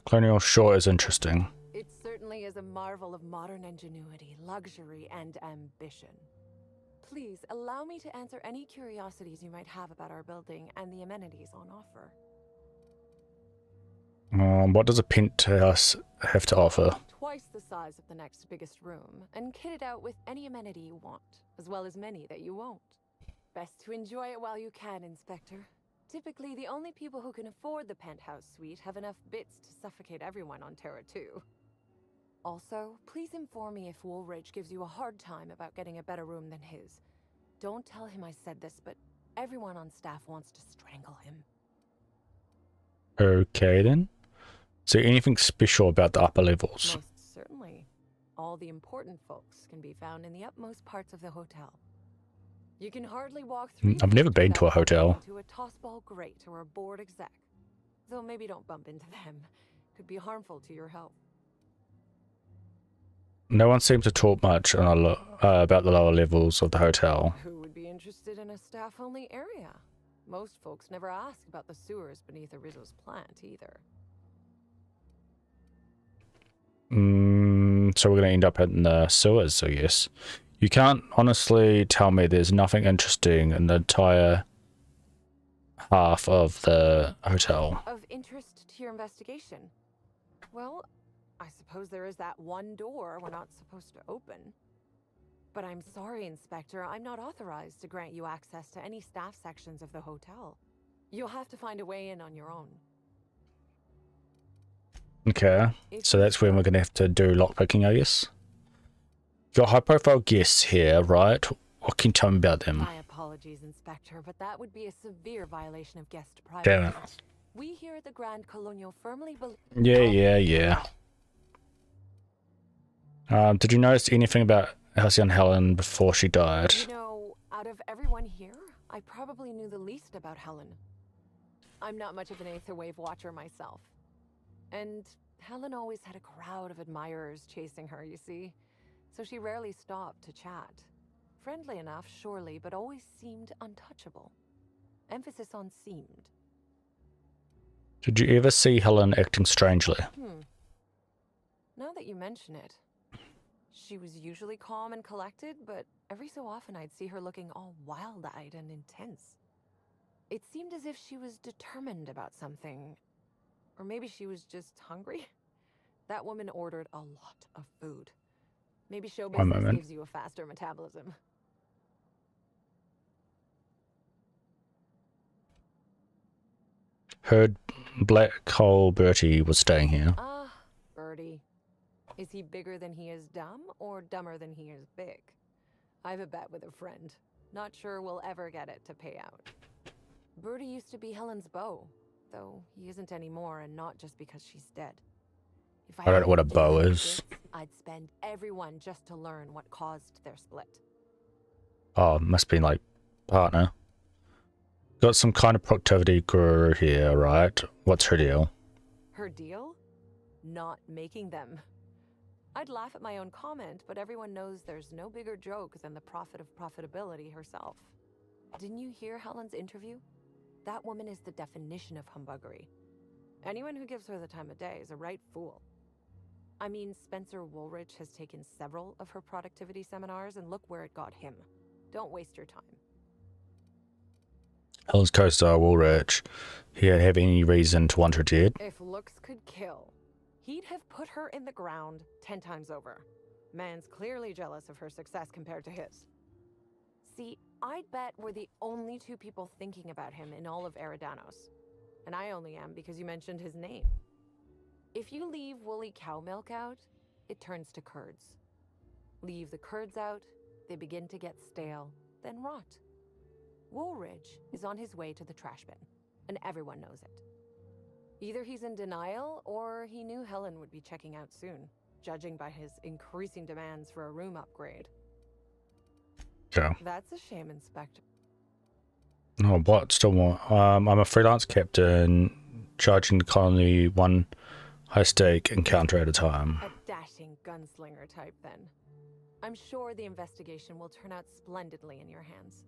Colonial Shore is interesting. It certainly is a marvel of modern ingenuity, luxury, and ambition. Please allow me to answer any curiosities you might have about our building and the amenities on offer. What does a penthouse have to offer? Twice the size of the next biggest room, and kitted out with any amenity you want, as well as many that you won't. Best to enjoy it while you can, Inspector. Typically, the only people who can afford the penthouse suite have enough bits to suffocate everyone on Terra 2. Also, please inform me if Woolridge gives you a hard time about getting a better room than his. Don't tell him I said this, but everyone on staff wants to strangle him. Okay then. Is there anything special about the upper levels? Most certainly. All the important folks can be found in the utmost parts of the hotel. You can hardly walk through. I've never been to a hotel. To a tossball grate or a bored exec. Though maybe don't bump into them. Could be harmful to your health. No one seems to talk much about the lower levels of the hotel. Who would be interested in a staff-only area? Most folks never ask about the sewers beneath Rizzo's plant either. So we're going to end up in the sewers, I guess. You can't honestly tell me there's nothing interesting in the entire half of the hotel. Of interest to your investigation? Well, I suppose there is that one door we're not supposed to open. But I'm sorry, Inspector, I'm not authorized to grant you access to any staff sections of the hotel. You'll have to find a way in on your own. Okay, so that's when we're going to have to do lockpicking, I guess. Got high-profile guests here, right? What can you tell me about them? My apologies, Inspector, but that would be a severe violation of guest privacy. Damn it. We here at the Grand Colonial firmly believe... Yeah. Did you notice anything about Halcyon Helen before she died? You know, out of everyone here, I probably knew the least about Helen. I'm not much of an Aether Wave watcher myself. And Helen always had a crowd of admirers chasing her, you see. So she rarely stopped to chat. Friendly enough, surely, but always seemed untouchable. Emphasis on seemed. Did you ever see Helen acting strangely? Now that you mention it, she was usually calm and collected, but every so often I'd see her looking all wild-eyed and intense. It seemed as if she was determined about something. Or maybe she was just hungry. That woman ordered a lot of food. Maybe show business gives you a faster metabolism. Heard Black Hole Bertie was staying here. Ah, Bertie. Is he bigger than he is dumb, or dumber than he is big? I have a bet with a friend. Not sure we'll ever get it to pay out. Bertie used to be Helen's beau, though he isn't anymore, and not just because she's dead. If I don't know what a beau is. I'd spend everyone just to learn what caused their split. Oh, must be like partner. Got some kind of productivity guru here, right? What's her deal? Her deal? Not making them. I'd laugh at my own comment, but everyone knows there's no bigger joke than the prophet of profitability herself. Didn't you hear Helen's interview? That woman is the definition of humbuggery. Anyone who gives her the time of day is a right fool. I mean, Spencer Woolridge has taken several of her productivity seminars, and look where it got him. Don't waste your time. Helen's co-star Woolridge. He'd have any reason to want her dead? If looks could kill, he'd have put her in the ground 10 times over. Man's clearly jealous of her success compared to his. See, I'd bet we're the only two people thinking about him in all of Eridanos. And I only am because you mentioned his name. If you leave woolly cow milk out, it turns to curds. Leave the curds out, they begin to get stale, then rot. Woolridge is on his way to the trash bin, and everyone knows it. Either he's in denial, or he knew Helen would be checking out soon, judging by his increasing demands for a room upgrade. Yeah. That's a shame, Inspector. Oh, what? Still more. I'm a freelance captain, charging the colony one high-stake encounter at a time. A dashing gunslinger type, then. I'm sure the investigation will turn out splendidly in your hands.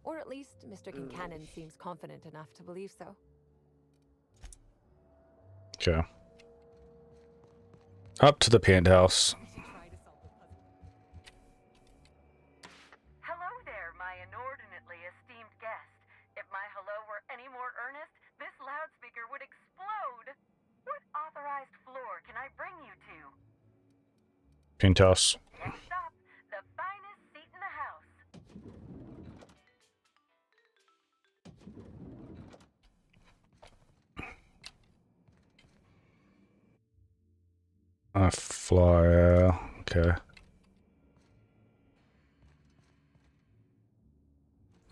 Or at least Mr. Kincannon seems confident enough to believe so. Okay. Up to the penthouse. Hello there, Penthouse. The finest seat in the house. A flyer. Okay.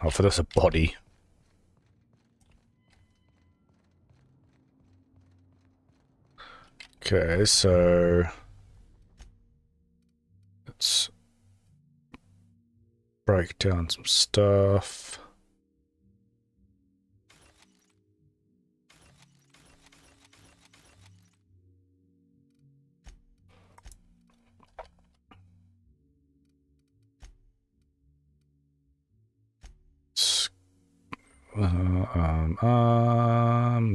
Oh, for this a body. Okay, so let's break down some stuff.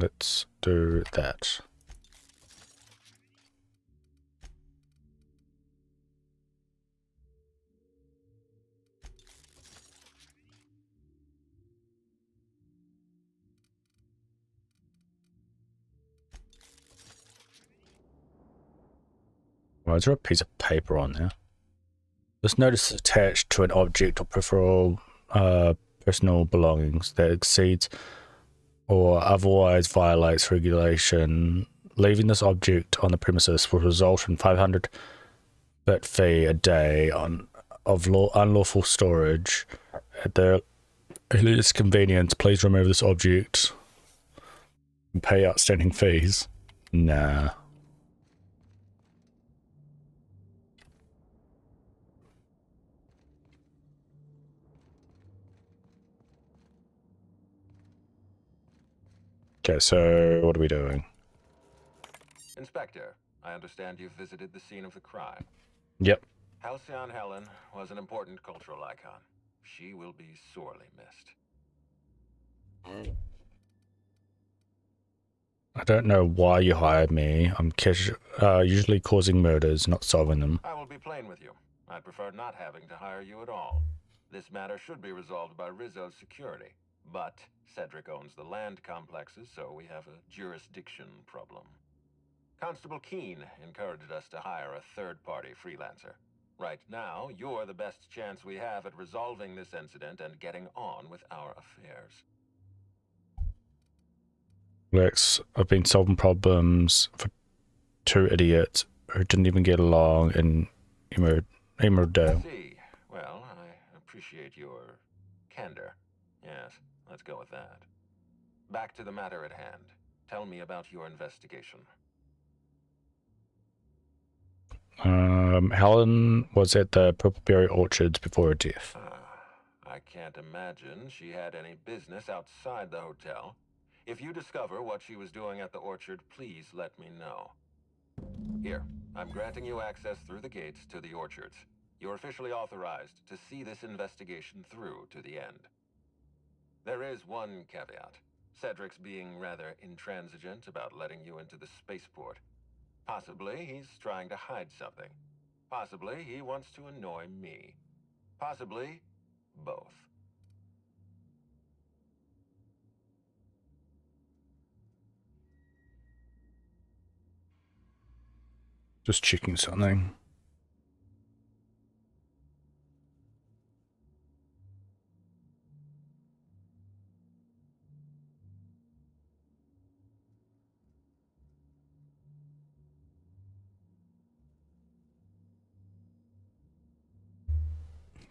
Let's do that. Why is there a piece of paper on there? This notice is attached to an object or peripheral personal belongings that exceeds or otherwise violates regulation. Leaving this object on the premises will result in 500 bit fee a day of unlawful storage. At the earliest convenience, please remove this object and pay outstanding fees. Nah. Okay, so what are we doing? Inspector, I understand you've visited the scene of the crime. Yep. Halcyon Helen was an important cultural icon. She will be sorely missed. I don't know why you hired me. I'm usually causing murders, not solving them. I will be plain with you. I'd prefer not having to hire you at all. This matter should be resolved by Rizzo's security. But Cedric owns the land complexes, so we have a jurisdiction problem. Constable Keene encouraged us to hire a third-party freelancer. Right now, you're the best chance we have at resolving this incident and getting on with our affairs. Lex, I've been solving problems for two idiots who didn't even get along in Emeraldale. See, well, I appreciate your candor. Yes, let's go with that. Back to the matter at hand. Tell me about your investigation. Helen was at the Purpleberry Orchards before her death. I can't imagine she had any business outside the hotel. If you discover what she was doing at the orchard, please let me know. Here, I'm granting you access through the gates to the orchards. You're officially authorized to see this investigation through to the end. There is one caveat. Cedric's being rather intransigent about letting you into the spaceport. Possibly he's trying to hide something. Possibly he wants to annoy me. Possibly both. Just checking something.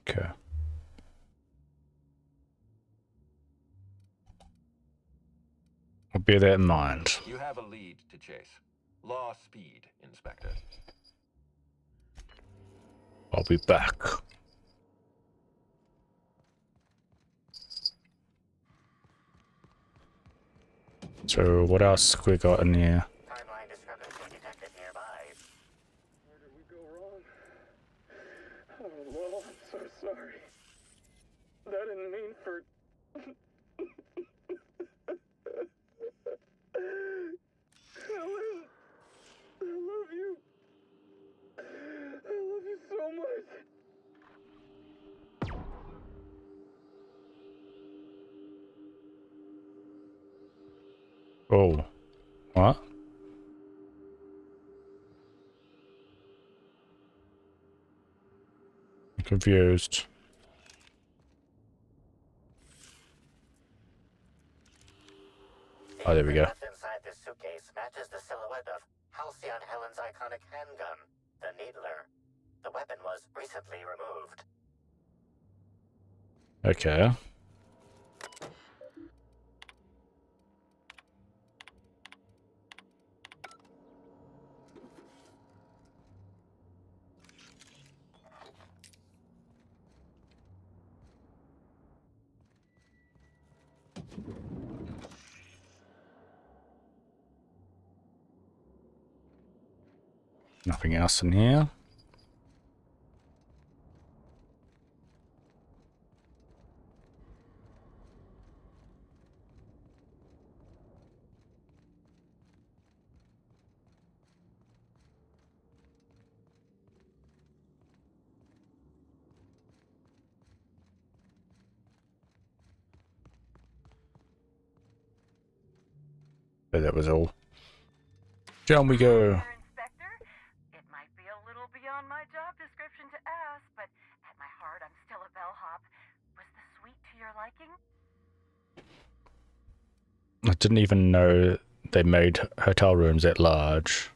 Okay. I'll bear that in mind. You have a lead to chase. Law speed, Inspector. I'll be back. So what else we got in here? Timeline discrepancy detected nearby. Where did we go wrong? Oh, Lowell, I'm so sorry. That didn't mean for... Helen! I love you. I love you so much. Oh. What? Confused. Oh, there we go. Left inside this suitcase matches the silhouette of Halcyon Helen's iconic handgun, the Needler. The weapon was recently removed. Okay. Nothing else in here. But that was all. Down we go. Inspector, it might be a little beyond my job description to ask, but at my heart, I'm still a bellhop. Was the suite to your liking? I didn't even know they made hotel rooms that large.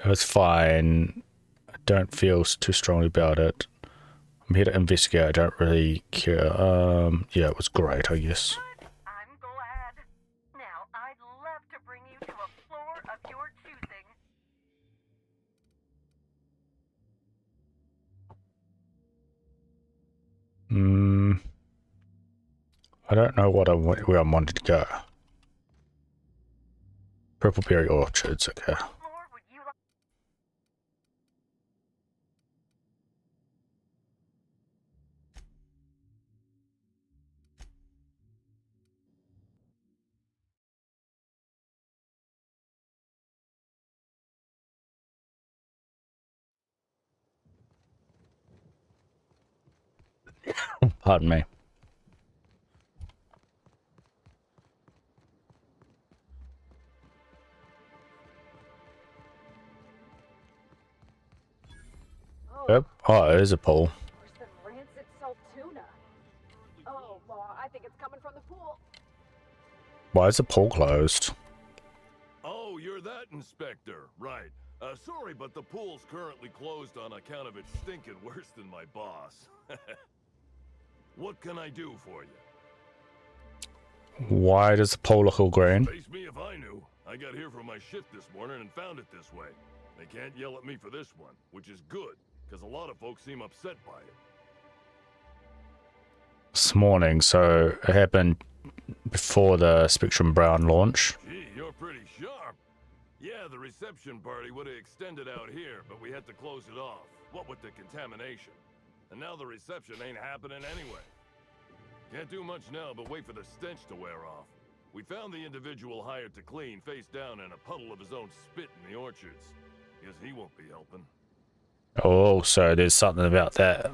It was fine. I don't feel too strongly about it. I'm here to investigate. I don't really care. Yeah, it was great, I guess. I'm glad. Now, I'd love to bring you to a floor of your choosing. I don't know what where I wanted to go. Purpleberry Orchards, okay. Pardon me. Yep. Oh, it is a pool. There's some rancid salt tuna. Oh, well, I think it's coming from the pool. Why is the pool closed? Oh, you're that inspector, right. Sorry, but the pool's currently closed on account of it stinking worse than my boss. What can I do for you? Why does the pool look all green? Face me if I knew. I got here from my shift this morning and found it this way. They can't yell at me for this one, which is good, because a lot of folks seem upset by it. This morning, so it happened before the Spectrum Brown launch. Gee, you're pretty sharp. Yeah, the reception party would have extended out here, but we had to close it off. What with the contamination. And now the reception ain't happening anyway. Can't do much now but wait for the stench to wear off. We found the individual hired to clean face down in a puddle of his own spit in the orchards. Guess he won't be helping. Oh, so there's something about that.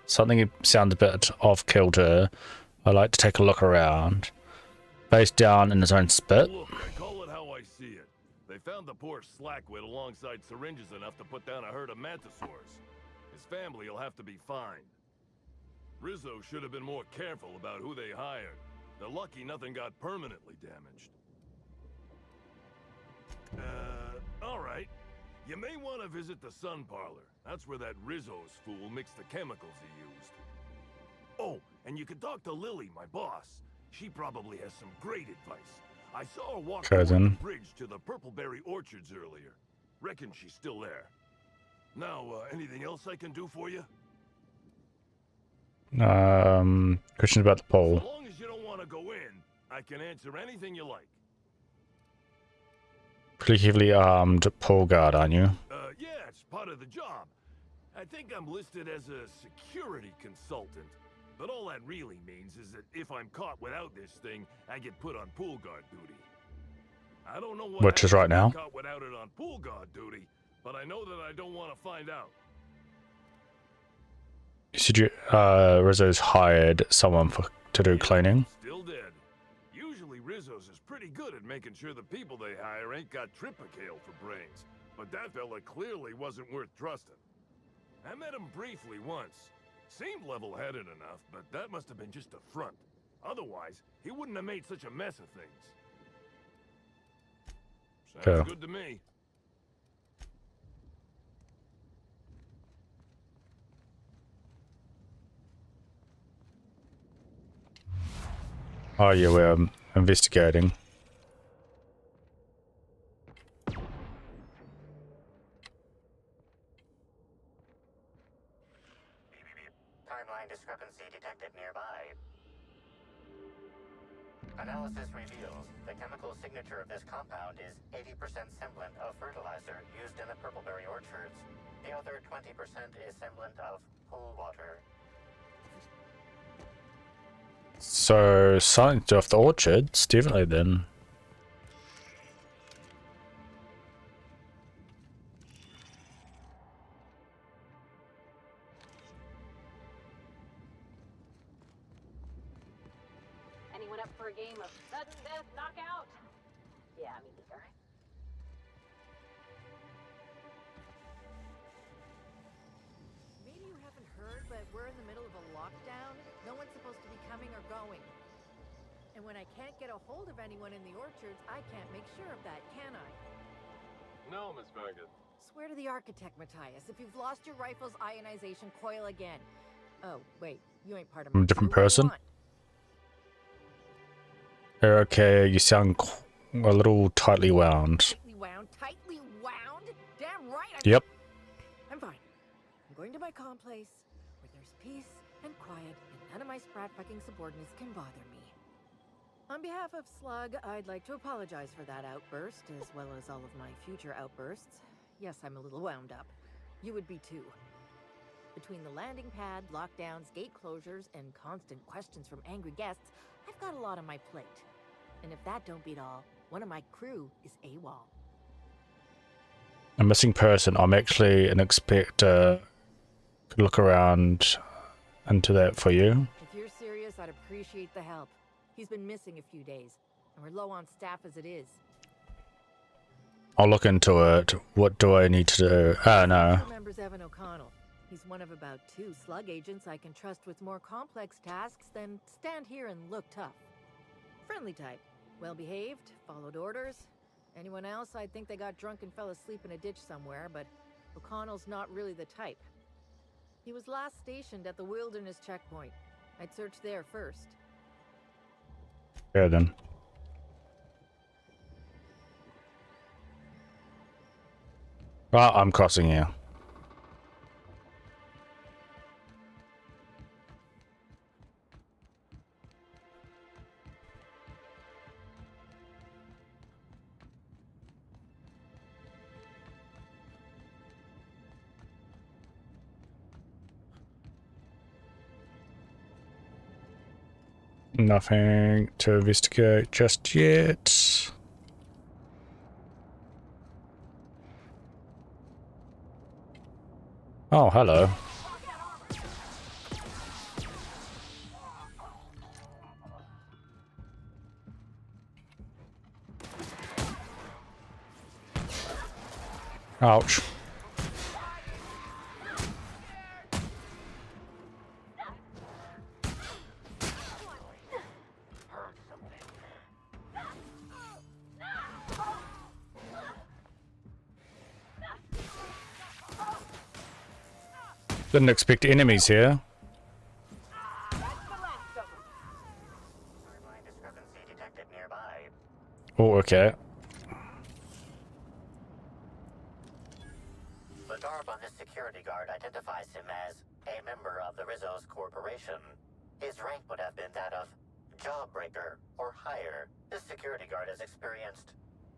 Something sounds a bit off kilter. I like to take a look around. Face down in his own spit. Look, I call it how I see it. They found the poor slackwit alongside syringes enough to put down a herd of mantisaurs. His family will have to be fined. Rizzo should have been more careful about who they hired. They're lucky nothing got permanently damaged. Alright. You may want to visit the sun parlor. That's where that Rizzo's fool mixed the chemicals he used. Oh, and you can talk to Lily, my boss. She probably has some great advice. I saw her walk over the bridge to the Purpleberry Orchards earlier. Reckon she's still there. Now, anything else I can do for you? Question about the poll. As long as you don't want to go in, I can answer anything you like. Pretty heavily armed poll guard, aren't you? Yeah, it's part of the job. I think I'm listed as a security consultant. But all that really means is that if I'm caught without this thing, I get put on pool guard duty. I don't know what Which is right now. Caught without it on pool guard duty, but I know that I don't want to find out. You said Rizzo's hired someone to do cleaning. Still dead. Usually Rizzo's is pretty good at making sure the people they hire ain't got tripicale for brains. But that fella clearly wasn't worth trusting. I met him briefly once. Seemed level-headed enough, but that must have been just a front. Otherwise, he wouldn't have made such a mess of things. Sounds good to me. Oh yeah, we're investigating. Timeline discrepancy detected nearby. Analysis reveals the chemical signature of this compound is 80% semblant of fertilizer used in the purpleberry orchards. The other 20% is semblant of pool water. So something to do with the orchards, definitely then. Anyone up for a game of sudden death knockout? Yeah, me neither. Maybe you haven't heard, but we're in the middle of a lockdown. No one's supposed to be coming or going. And when I can't get a hold of anyone in the orchards, I can't make sure of that, can I? No, Miss Bergen. Swear to the architect, Matthias, if you've lost your rifle's ionization coil again. Oh, wait, you ain't part of I'm my a different crew. What do you person. want? Okay, you sound a little tightly wound. Tightly wound? Tightly wound? Damn right Yep. I'm fine. I'm going to my calm place, where there's peace and quiet, and none of my sprat fucking subordinates can bother me. On behalf of Slug, I'd like to apologize for that outburst, as well as all of my future outbursts. Yes, I'm a little wound up. You would be too. Between the landing pad, lockdowns, gate closures, and constant questions from angry guests, I've got a lot on my plate. And if that don't beat all, one of my crew is AWOL. A missing person. I'm actually an inspector. Could look around into that for you. If you're serious, I'd appreciate the help. He's been missing a few days, and we're low on staff as it is. I'll look into it. What do I need to do? Oh no. Remembers Evan O'Connell. He's one of about 2 Slug agents I can trust with more complex tasks than stand here and look tough. Friendly type. Well-behaved, followed orders. Anyone else, I'd think they got drunk and fell asleep in a ditch somewhere, but O'Connell's not really the type. He was last stationed at the Wilderness checkpoint. I'd search there first. Yeah then. Well, I'm crossing here. Nothing to investigate just yet. Oh, hello. Ouch. Didn't expect enemies here. Oh, okay. The garb on this security guard identifies him as a member of the Rizzo's corporation. His rank would have been that of jawbreaker or higher. This security guard has experienced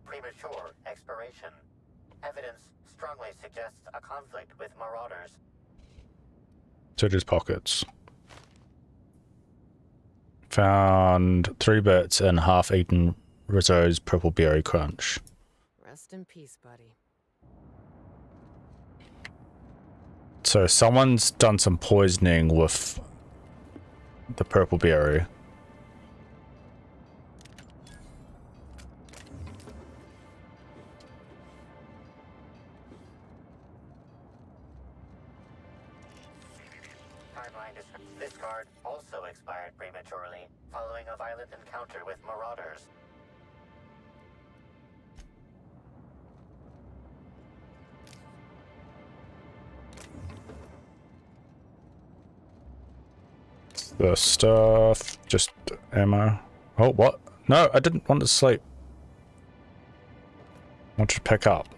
premature expiration. Evidence strongly suggests a conflict with marauders. Search his pockets. Found 3 bits and half-eaten Rizzo's purple berry crunch. Rest in peace, buddy. So someone's done some poisoning with the purple berry. This card also expired prematurely, following a violent encounter with marauders. The stuff, just ammo. Oh, what? No, I didn't want to sleep. I want to pick up.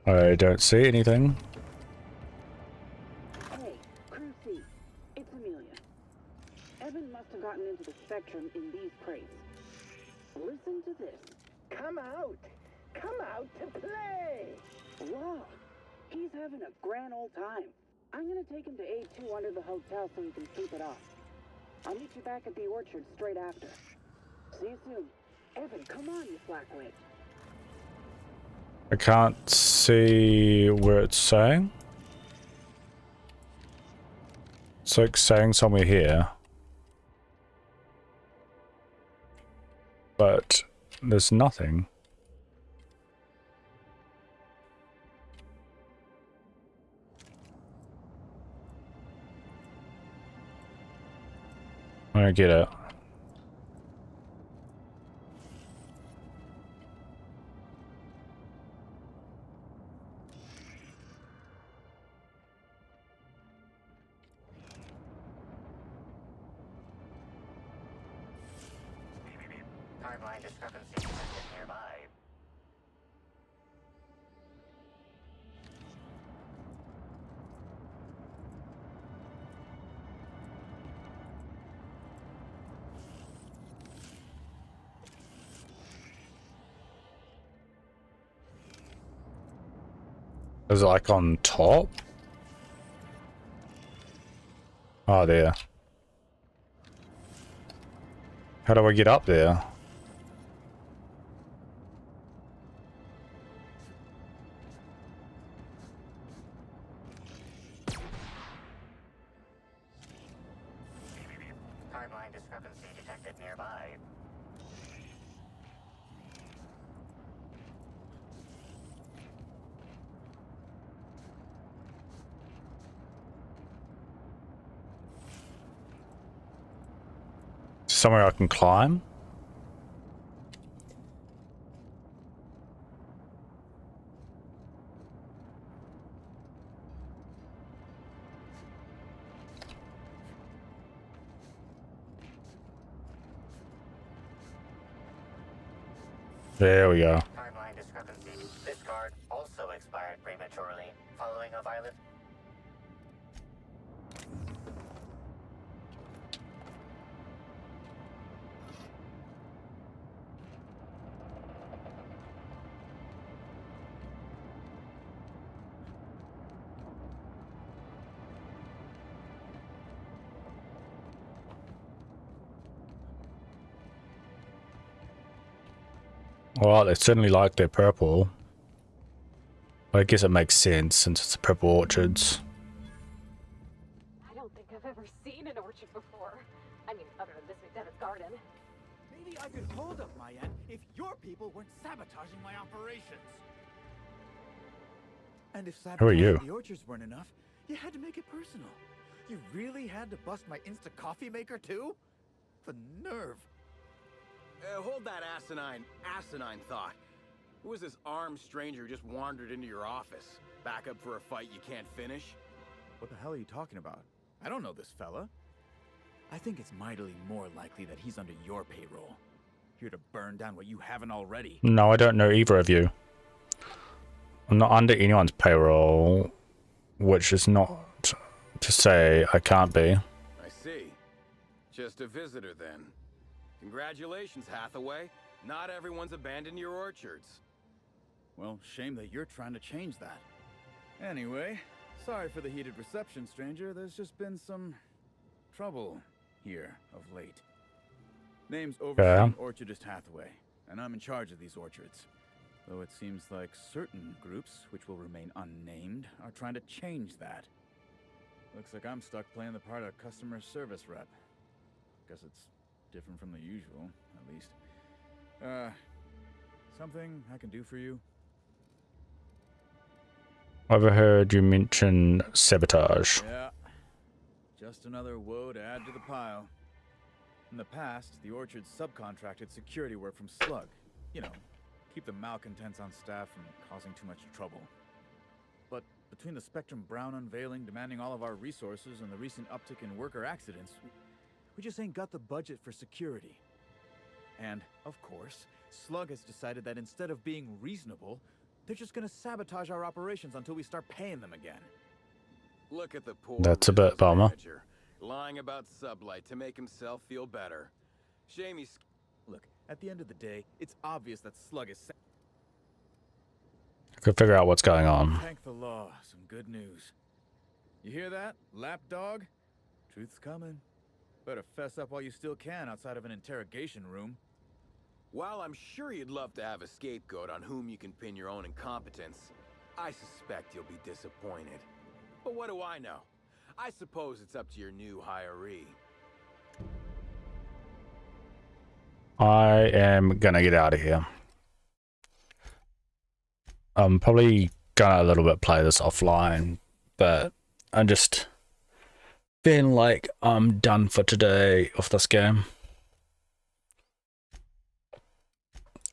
I don't see anything. Hey, Crew C, it's Amelia. Evan must have gotten into the Spectrum in these crates. Listen to this. Come out! Come out to play! Wow, he's having a grand old time. I'm gonna take him to A2 under the hotel so he can sleep it off. I'll meet you back at the orchard straight after. See you soon. Evan, come on, you flackwit. I can't see where it's saying. It's like saying somewhere here. But there's nothing. I don't get it. Timeline discrepancy detected nearby. Is it like on top? Oh, there. How do I get up there? Timeline discrepancy detected nearby. Somewhere I can climb? There we go. Timeline discrepancy. This card also expired prematurely, following a violent... Well, they certainly like their purple. I guess it makes sense since it's the purple orchards. I don't think I've ever seen an orchard before. I mean, other than this McDevitt's garden. Maybe I could hold up my end if your people weren't sabotaging my operations. And if Who are you? sabotaging the orchards weren't enough, you had to make it personal. You really had to bust my instant coffee maker too? The nerve. Hold that asinine thought. Who was this armed stranger who just wandered into your office? Back up for a fight you can't finish? What the hell are you talking about? I don't know this fella. I think it's mightily more likely that he's under your payroll. Here to burn down what you haven't already. No, I don't know either of you. I'm not under anyone's payroll, which is not to say I can't be. I see. Just a visitor then. Congratulations, Hathaway. Not everyone's abandoned your orchards. Well, shame that you're trying to change that. Anyway, sorry for the heated reception, stranger. There's just been some trouble here of late. Name's Overseeing Orchardist Hathaway, and I'm in charge of these orchards. Though it seems like certain groups, which will remain unnamed, are trying to change that. Looks like I'm stuck playing the part of customer service rep. Guess it's different from the usual, at least. Something I can do for you? I've heard you mention sabotage. Yeah. Just another woe to add to the pile. In the past, the Orchard subcontracted security work from Slug. You know, keep the malcontents on staff from causing too much trouble. But between the Spectrum Brown unveiling demanding all of our resources and the recent uptick in worker accidents, we just ain't got the budget for security. And, of course, Slug has decided that instead of being reasonable, they're just gonna sabotage our operations until we start paying them again. Look at the poor That's a bit bummer. manager, lying about Sublight to make himself feel better. Shame he's... Look, at the end of the day, it's obvious that Slug is... I could figure out what's going on. Thank the law. Some good news. You hear that, lapdog? Truth's coming. Better fess up while you still can outside of an interrogation room. While I'm sure you'd love to have a scapegoat on whom you can pin your own incompetence, I suspect you'll be disappointed. But what do I know? I suppose it's up to your new hiree. I am gonna get out of here. I'm probably gonna a little bit play this offline, but I'm just feeling like I'm done for today of this game.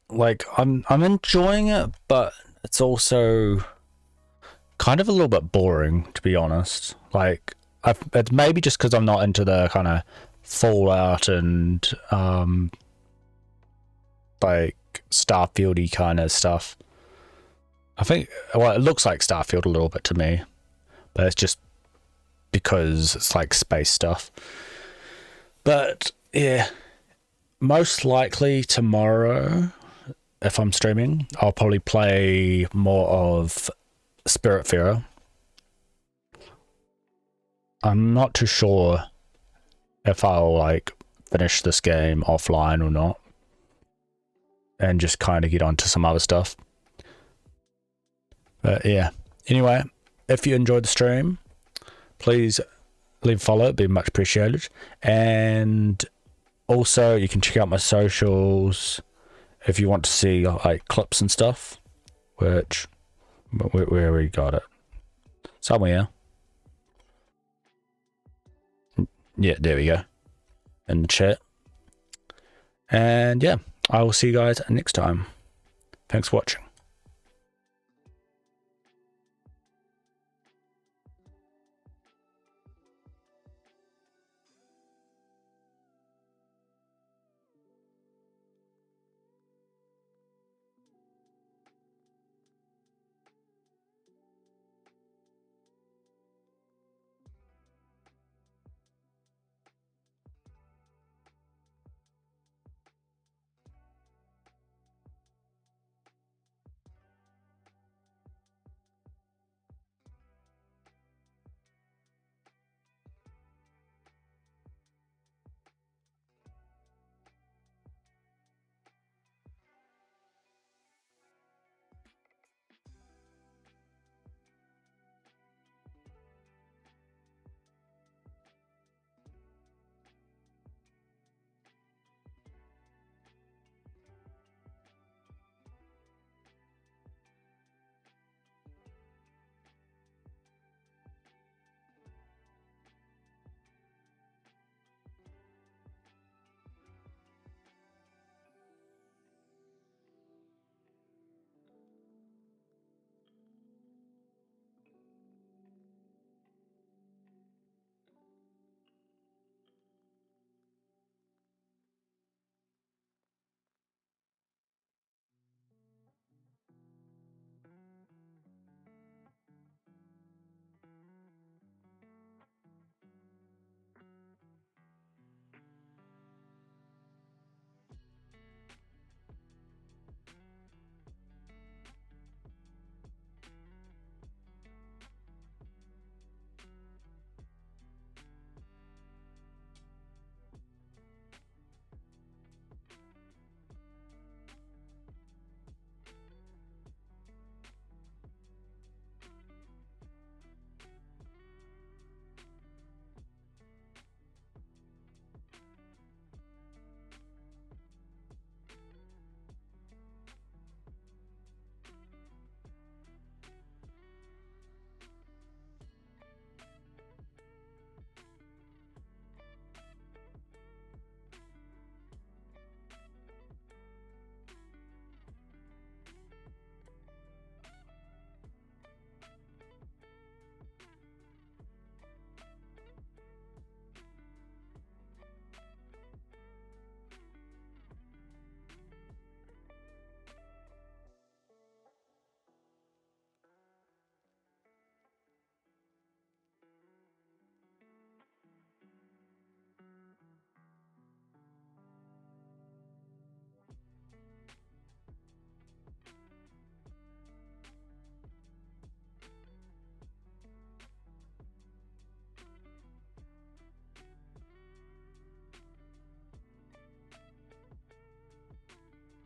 Like I'm enjoying it, but it's also kind of a little bit boring, to be honest. Like it's maybe just because I'm not into the kind of Fallout and like Starfield-y kind of stuff. I think, well, it looks like Starfield a little bit to me, but it's just because it's like space stuff. But yeah, most likely tomorrow, if I'm streaming, I'll probably play more of Spiritfarer. I'm not too sure if I'll like finish this game offline or not, and just kind of get onto some other stuff. But yeah, anyway, if you enjoyed the stream, please leave a follow, it'd be much appreciated. And also you can check out my socials if you want to see like clips and stuff, which where we got it somewhere. Yeah, there we go, in the chat. And yeah, I will see you guys next time. Thanks for watching.